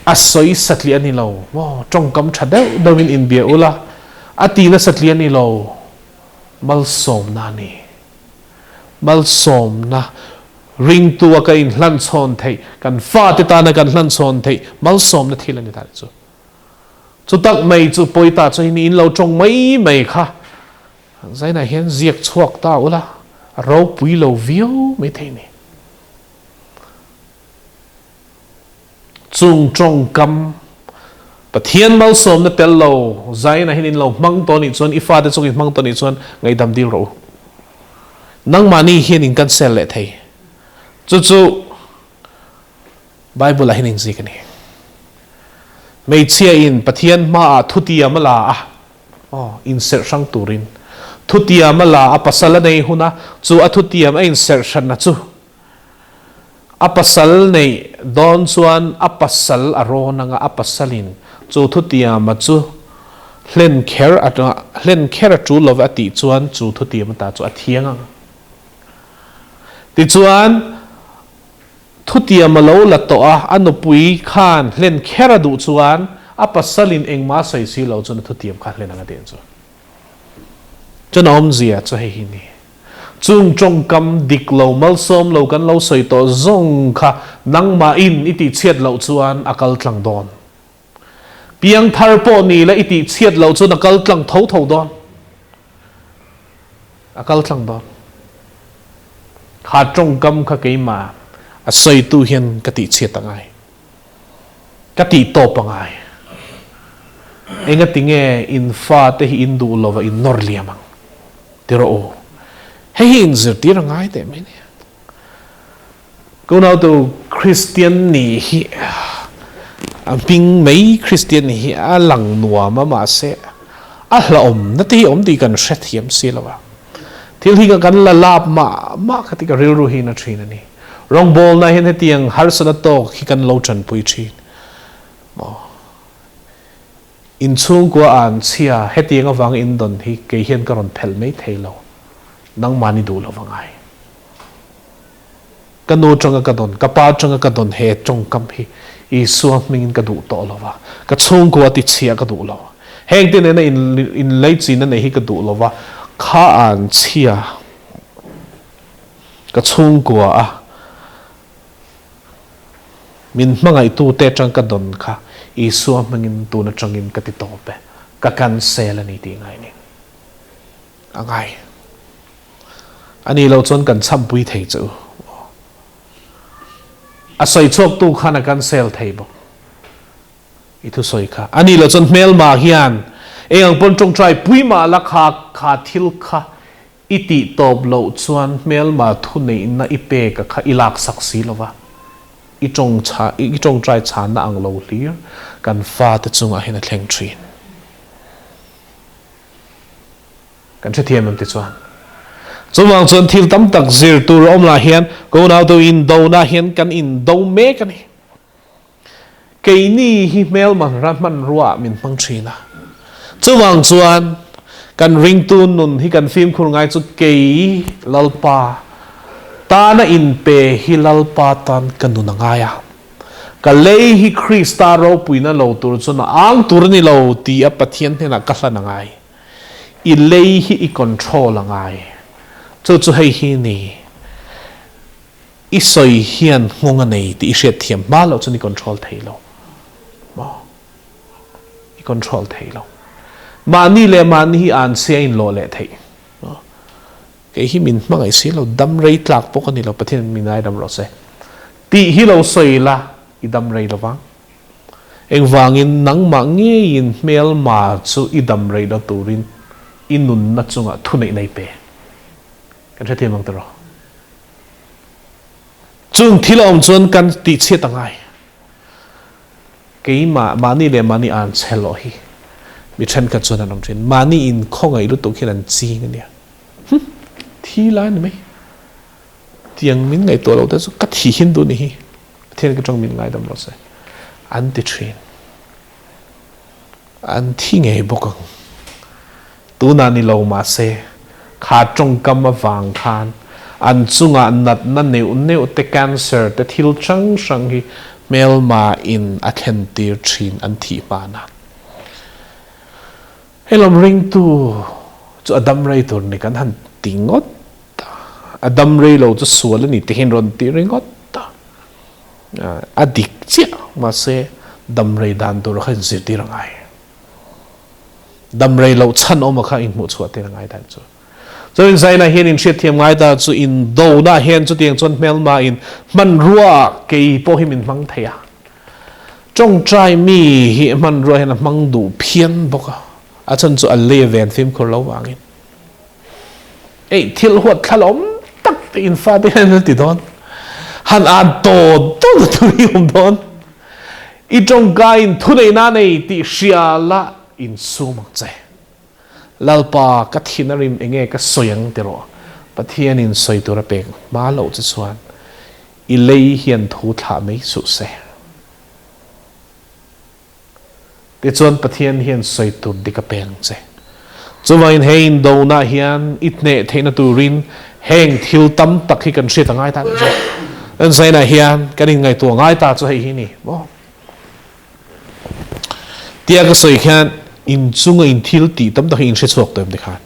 a soi satli ani lo wo trong kam tha deu dawin in bia ula ati na satli ani lo malsawm na ni malsawm na ring tu ka in hlan chon thei kan fa te ta na kan hlan chon thei malsawm na thil ani ta chu chu tak mai chu poita chu in lo trong mai kha zai na hian ziak chuak ta ula ropui lo view mai thei ni chung trong kam pathian malsawm na tel lo zai na hin lo mang to ni chon ifa te chung in mang to ni chon ngai dam dil ro nang mani hian in kan sel le thei chu bible la hining zi kani mei chia in pathian ma thutia mala in ser sang turin thutia mala apasal nei huna chu athutia ma in ser shan na chu apasal nei don chuan apasal arona nga apasalin chu thutia ma chu hlen kher chu lova ti chuan chu thutia ma ta chu athianga ti chuan thu tiam mà lâu là toa anh ropui khan lên khera du chuan apa salin engma sai si lo chun thu tiam khan lên anga den chu cho nó zia cho hay ni chung trong kam dik lo malsawm lo kan lo soi to zawng kha nang ma in iti chiat lo chuan akal tlang don piang thar po ni la iti chiat lo chuan akal tlang tho tho don akal tlang don kha trong kam kha ke ma a soi tu hian ka ti chiat angai ka ti to pangai enga tinge in fa te hi indu lova in nor liamang tiro o hei in zir tira ngai te me ne ko nào tu Christian ni hi ping mấy Christian ni hi a lang nuwa ma se a hlom na ti om ti kan shet hiam si lawa thil hi kan la lap ma khati ka ril ru hi na thin ani rong bol na hen hetiang Hrahsel to hi kan lo chan pui thin mo in chung ko an chia hetiang awang Indon hi ke hian ka ron phel mai theilo nang mani du lo wangai kanu changa ka don kapa changa ka don he chong kam hi I suam mingin ka du to lo wa ka chung ko ti chia ka du lo heng tin na in late sin na hi ka du lo wa kha an chia ka chung ko a min mangai tu te chang ka don kha I suam mingin tu na changin ka ti to pe ka kan sel ani ti ngai ni angai ani lo chon kan cham pui thei chu a soi chok tu khana kan sel thei bo I thu soi kha ani lo chon mel ma hian eng pon trong trai pui ma la kha thil kha iti top lo chuan mel ma thu nei na ipe ka kha ilak saksi lova I trong trai cha na ang lo thlir kan fa te chunga hin a thleng thin kan che thiam te chuan chuwang chuan thil tam tak zir tur om la hian ko nào tu Indona hian kan Indo me kan hi ke ni hi mel man ran man ruwa min mang thina chuwang chuan kan ring tun nun hi kan film khur ngai chu ke lalpa ta na in pe hi lalpa tan kan nu nga ya ka lei hi Krista ropui na lo tur chu na ang tur ni lo ti a pathian hena ka hlan ngai I lei hi I control ngai chu hei hi ni I soi hian ngonga nei ti hriat thiam ma lo chu ni control thei lo ma I control thei lo mani le mani hi an se in lo le thei ke hi min mangai si lo dam rei tlak pok ani lo pathian minai dam ro se ti hi lo soi la I dam rei lo wang eng wangin nang ma nge in mel ma chu I dam rei lo turin inun na chunga thu nei nei pe kan the thiam ang taro chung thilom chon kan ti che tangai ke mani le mani an chelo hi mi than ka chon anong thin mani in khongai lu to khian chi nge thi lai mai tiang min ngai to lo ta chu ka thi hin du ni hi thiên cái trong min ngai dam lo se an ti thin an thi nge bokang tu na ni lo ma se kha trong kam ma wang khan an chunga nat na neu te cancer te thil chang hi mel ma in a then tir thin an thi pa na helom ring tu chu adam rei tur ni kan han tingot adam rei lo chu sual ni te hin ron ti ringot adik chia ma se dam rei dan tur khan zir ti rangai dam rei lo chan oma kha in mu chu te rangai dan chu so in zaina hian in shit thiam ngai ta chu Indona hian chu tiang chon mel ma in man ruwa ke po hi min mang theya trong trai mi hi man ruwa hian mang du phian boka a chon chu a le ven film khor lo wangin ei thil huat thalom tak in fa te han ti don han an to ri don I trong ga in thu nei na nei ti hria la in sumang che lalpa ka thinarim enge ka soyang tero pathian in soi tura pek ma lo chu chuan I lei hian thu tha mai su se ti chuan pathian hian soi tur dika peng che chuwain he Indona hian itne theina turin heng thil tam tak hi kan hriat angai tan อันใส่ในเฮียนกันยังไงตัวง่ายตาจะให้ที่นี่บ่เตียก็ใส่แค่อินซุงอินทิลตีตั้มตะอินเชสวกเต็มเด็กขาด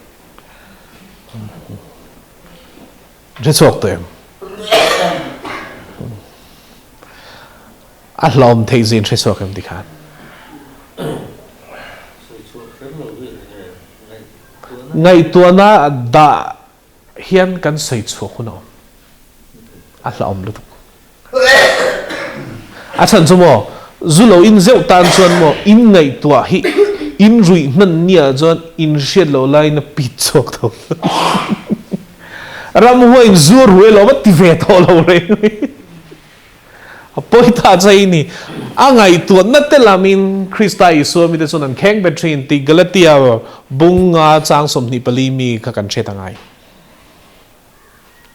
เชสวกเต็มอัลลอมเทจินเชสวกเต็มเด็กขาดไงตัวน่าด่าเฮียนกันใส่ชัวคุณอมอัลลอมลุกอาจารย์สมอจุลอินเจ้าตันส่วนโมอินไงตัวฮิอินรุยนั่นเนี่ยจนอินเชียโลไลน์ปิดชกตัวรำหัวอินจูรวยเราไม่ติเวทเราเลยพอที่ท่าใจนี่อ่างไงตัวนั่นแต่ละมินคริสต์อิสวามิเดชนันแข่งเบทรินติกาลาเตียบุงอาจางสมนิปลีมีกันเชตังไง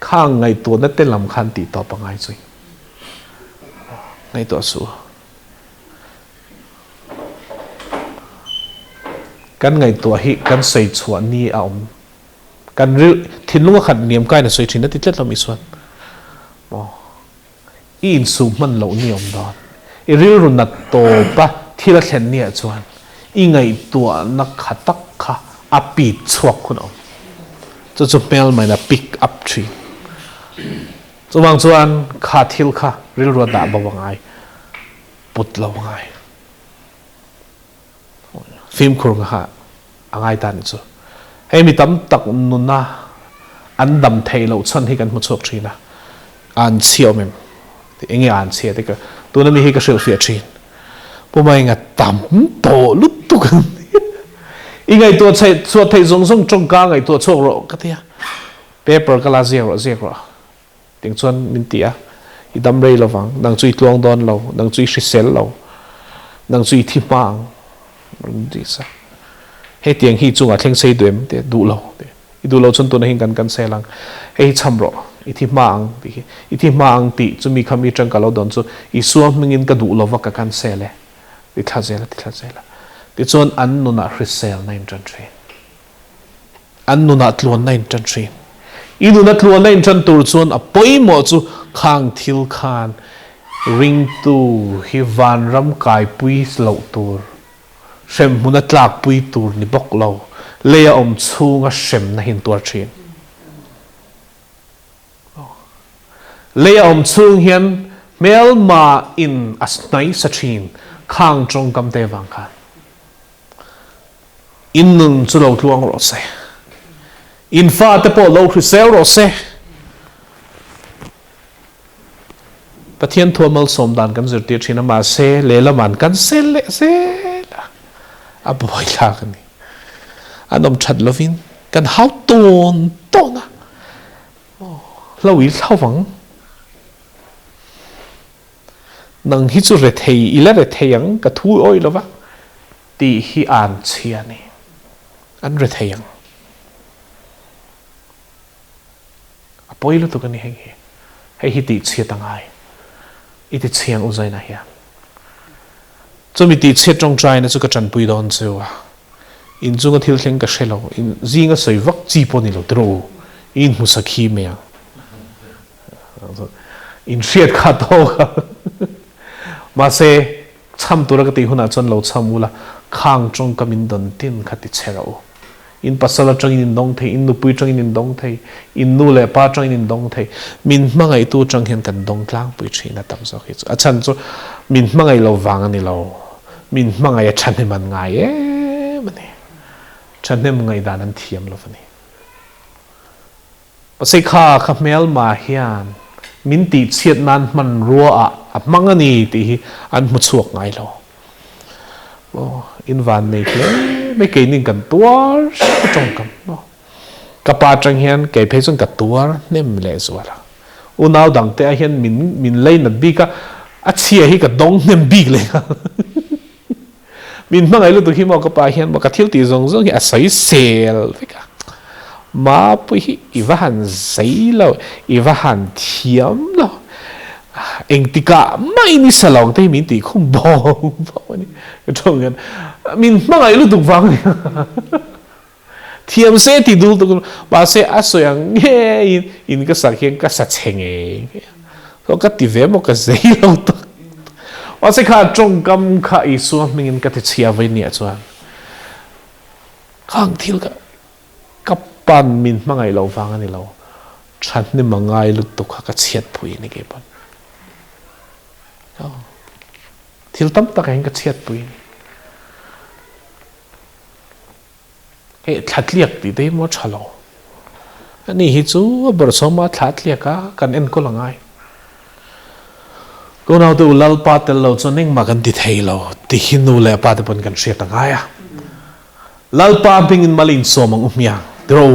ข้างไงตัวนั่นแต่ลำคันติต่อปังไงจุยไงตัวสัวกันไงตัวฮิกันใส่ชวนนี่เอากันริทิ้งลุงขัดเนียมใกล้น่ะใส่ทิ้งนั่นติดเล็ดเรามีส่วนอินสูมันเหล่านี้อมดอนริรุนัดโตปะที่ละเช่นเนี่ยชวนอีไงตัวนักขัดตักขะอปีดชวกคุณอมจะเมลไม่นะปิกอัพทรีจะวางชวนขาทิลค่ะริรุนัดบ่าวไงปุดเราไงฟิล์มครูค่ะอะไรตันจูให้มีตั้มตักนุนนะอันดำเทเราชั้นให้กันมุดชกชีนะอ่านเชี่ยวมั้ยเองอ่านเชี่ยวแต่ก็ตัวนั้นมีให้ก็เชื่อเสียชีนพวกมันเองตั้มโตลุกตุกันอีไงตัวใช้ส่วนไทยส่งจงกลางไงตัวโชคโรก็เทียเปเปอร์ก็ลาเซียโรถึงส่วนมินเตียอีดัมเรย์เราฟังดังจุยตวงดอนเราดังจุยชิเซลเราดังจุยทิมังดีสักให้เตียงฮีจุงอ่ะเท่งเซดเวมเดดูเราดูเราจนตัวนั้นกันเซลังให้ช้ำรออีที่มังติจะมีคำมีจังกับเราดอนจูอีส่วนมึงอินก็ดูเราว่ากันเซเลยติดทัศน์ติดส่วนอันนุนัดเซลในจันทรีอันนุนัดล้วนในจันทรีอีนุนัดล้วนในจันตูส่วนอ่ะปอยหมดจูข้างทิลคานริงตูฮิวันรำกายปุยเหล่าตัวเช่นมุนัดลากปุยตูนี่บอกเราเลี้ยอมชูงะเช่นนั่นหินตัวชีนเลี้ยอมชูงเห็นเมลมาอินอัสไนสัชีนข้างจงกำเตวังกันอินนุนจุลาวทวงรอเซอินฟ้าเตปโลเราคือเซลรอเซปะเทียนทัวมัลสมดานกันจุดเดียชินามาเซเลละมันกันเซเลเซละอับอยลากันนี่อันนมชัดลวินกันเฮาตัวนะเราอีเท่าฝังนังฮิจุเรเทียอีละเรเทียงกระทู้อ้อยแล้ววะตีฮิอ่านเชียนี่อันเรเทียงอปอยลุตุกันนี่ให้ฮิติเชียตั้งไงอีติเชียงอุใจนะเฮียจะมีติเชียตรงใจนะจุกจันปุยดอนเจ้าอินจุกทิลเข่งกับเชลล์อินจิงก็ใส่วักจีปนิโลตรูอินมุสกีเมียอินเชียดขาโตมาเซช้ำตัวรักติหุนาจนเราช้ำมูละข้างจงกำมินดอนตินขัดติเชลล์อินปัสสาวะจังอินดงเทอินนุปุยจังอินดงเทอินนูเลป้าจังอินดงเทมินมังไอตัวจังเห็นกันดงกลางปุยชีนัดตามสกิจอาจารย์จูมินมังไอเราวางนี่เรามินมังไอฉันให้มันไงมันนี่ฉันให้มันไงดานันเทียมเราฟันนี่ภาษาข้าขับเมลมาเฮียนมินติเชียดนั้นมันรัวอ่ะมังอันนี้ที่อันมุดสวกไงเราอินวันไม่เคยไม่เกินกันตัวจงกันกับปาจังเฮียนเกิดเพศจงกับตัวเนี่ยไม่เลวสุดละอุณาวดังแต่เฮียนมินเลยนัดบีก็อัดเสียให้กับดงเนี่ยบีเลยมินมังไงรู้ตัวที่มองกับปาเฮียนบอกกับเที่ยวตีจงจงที่อาศัยเซลฟิกะมาปุยอีว่าหันใส่เราอีว่าหันเทียมเราเองติกะไม่นิสลองแต่มินติคงบอกนี่ตรงกันมินมังไงรู้ตัวฟังเทียมเสติดูตัวบาเสอาศัยงเงี้ยอินก็สักเฮียนก็สักเชงเอง lo ka ti ve mo ka zei lo to o se kha trong kam kha I su mingin ka ti chia vai ni chuan khang thil ka pan min mangai lo wang ani lo chan ni mangai lut to kha ka chiat phui ni ke pan thil tam tak heng ka chiat phui he thlatliak ti te mo chalo ani hi chu bar soma thlatliak ka kan en ko langai ko naw tu lalpa tel lo choning ma kan ti thei lo ti hinu le pa te pon kan sia tangai a lalpa pingin malin somang umya dro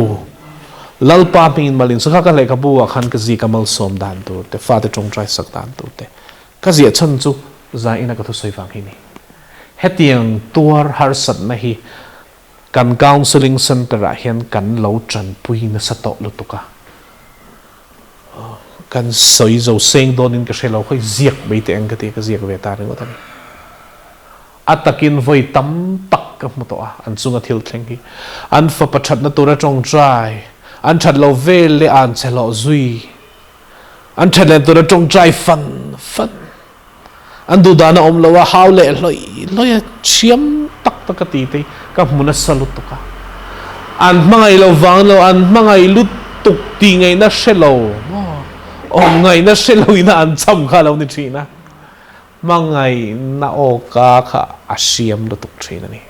lalpa pingin malin so ka le ka bu khan ka zi kamal som dan tu te fa te tong trai sak dan tu te ka zia chan chu za ina ka thu soi wang hi ni hetiang tuar har sat na hi kan counseling center a hian kan lo tran pui na sa to lu tuka kan soi zo seng don in ka shelo khoi ziak be te ang ka te ka ziak ve ta ring otan atakin voi tam tak ka mu to a an chunga thil thleng hi an fa pachat na tura tong trai an that lo vel le an chelo zui an that le tura tong trai fan an du dana om lo wa haw le loi chiam tak tak ka ti te ka muna salut to ka an mangai lo wang lo an mangai lut tuk ti ngai na shelo ngai na shelo ina an cham kha lo ni thina mangai na o ka kha asiam lo tuk thina ni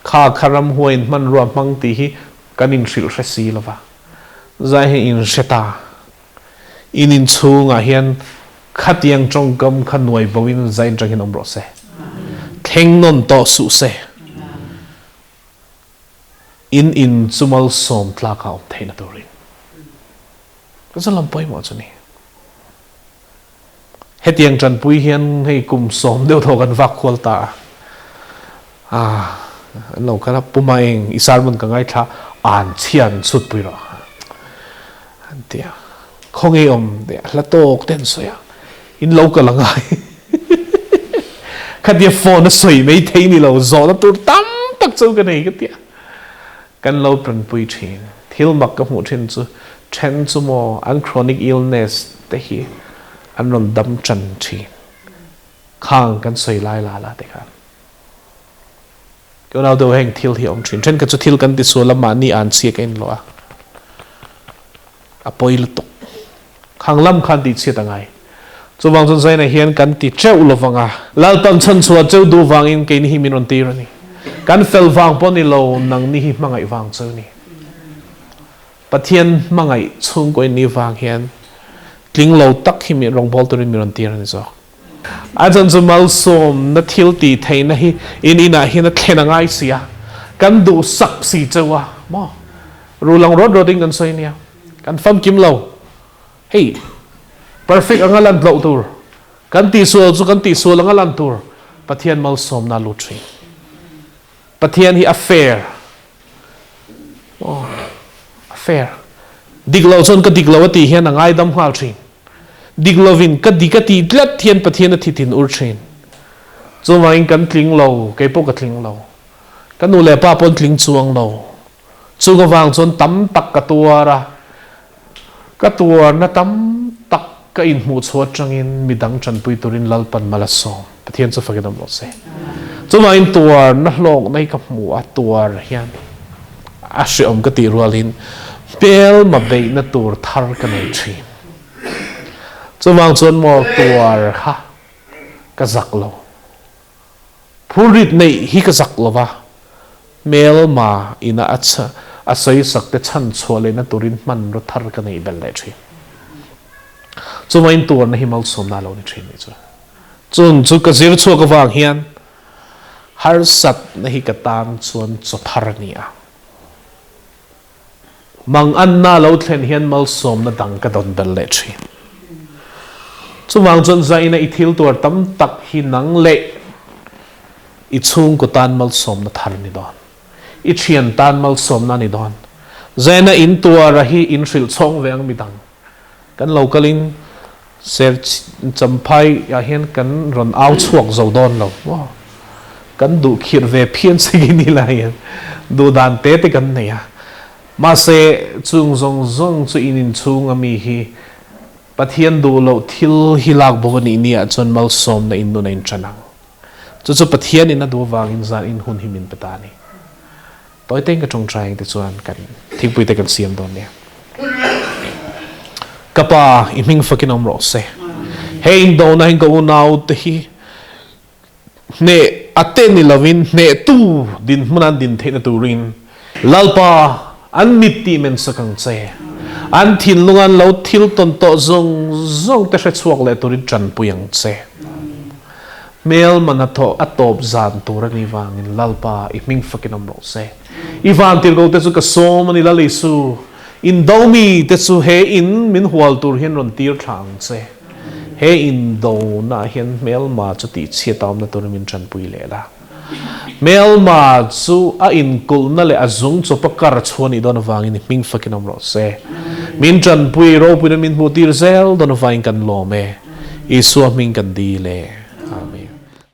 kha kharam huain man ro mang ti hi kanin hril hresi lova zai he in sheta in chunga hian khatiang trong kam khanoi bowin zain tang hin ombro se theng non to su se in chumal som tla ka om theina torin ka zalam poi mo chani hetiang tran pui hian hei kum som deu tho kan vak khol ta lo kala puma eng isar mun ka ngai tha an chian chut pui ro antia khonge om de la tok ten soya in lo ka langai khadia phone soi mei thei ni lo zo na tur tam tak chu ka nei ka tia kan lo pran pui thin thil mak ka mu thin chu then chu mo an chronic illness te hi an ron dam chan thi khang kan soi lai la te kha ko naw do heng thil hi om thin then ka chu thil kan ti so lama ni an sia kain lo a poi lu tok khang lam khan ti che tangai chu wang chun zaina hian kan ti cheu lovanga lalpan chan chua cheu du wangin ke ni hi min on ti rani kan fel wang poni lo nang ni hi mangai wang cheu ni pathian mangai chung koi ni wang hian tling lo tak hi mi rong bol tur min on ti rani zo ajan chu malsawm na thiltihtheihna hi ina hi na thena ngai sia kan du sak si chewa mo rulang roding kan soi nia kan fam kim lo hey perfect ang alan lo tur kan ti so lang alan tur pathian malsawm na lu thri pathian hi affair diglo chon ka diglo ati hian angai dam hal thri diglovin ka ti tlat thian pathian a thitin ur thrin chuwain kan tling lo ke po ka tling lo kan u le pa pon tling chuang lo chunga wang chon tam tak ka tuara ka tuar na tam tak ka in mu chuat tangin midang chan pui turin lalpan malsawm pathian chu fakidam lo se chuwain tuar na hlok nei ka mu a tuar hian a hriom ka ti rualin pel ma be na tur thar ka nei thin chuwang chon mo tuar ha ka zak lo phurit nei hi ka zak lova mel ma ina acha asoi sakte chan chole na turin man ro thar ka nei bel le thi chumain tur na hi malsawm na lo ni thin ni chun chu ka zir chu ka wang hian har sat na hi ka tan chuan chu thar ni a mang an na lo thlen hian malsawm na dang ka don bel le thi chuwang chon zaina I thil tur tam tak hi nang le I chung ko tan malsawm na thar ni don I thian tan malsawm na ni don zaina in tur hi in hril chong veng midang kan localin ser champai ya hian kan ron au chuak zo don lo kan du khir ve phian sigini la hian du dan te kan nei a ma se chung zong chu in chung ami hi pathian du lo thil hilak bawani nia chon malsawm na Indona in chanang chu pathian in adu wangin zan in hun himin patani toy teng ka tong trying te chuan kan thingpui te kan siam don ne kapa iming fakin om ro se he Indona hin go now te hi ne ate ni lovin ne tu din munan din the na turin lalpa an niti men sakang che an thinlung an lo thil ton to zawngte hre chuak le turin tran puyang che mel manatho atop zan turani wangin lalpa iming fakin om ro se ivan tir go te chu ka som ani la leisu in domi te chu he in min hual tur hian ron tir thang che he Indona hian mel ma chu ti chiatam na tur min tran pui le la mel ma chu a in kul na le azung chu pakar chhuani don wangin ming fakin om ro se min tran pui ropui min hu tir zel don wangin kan lo me isu min kan di le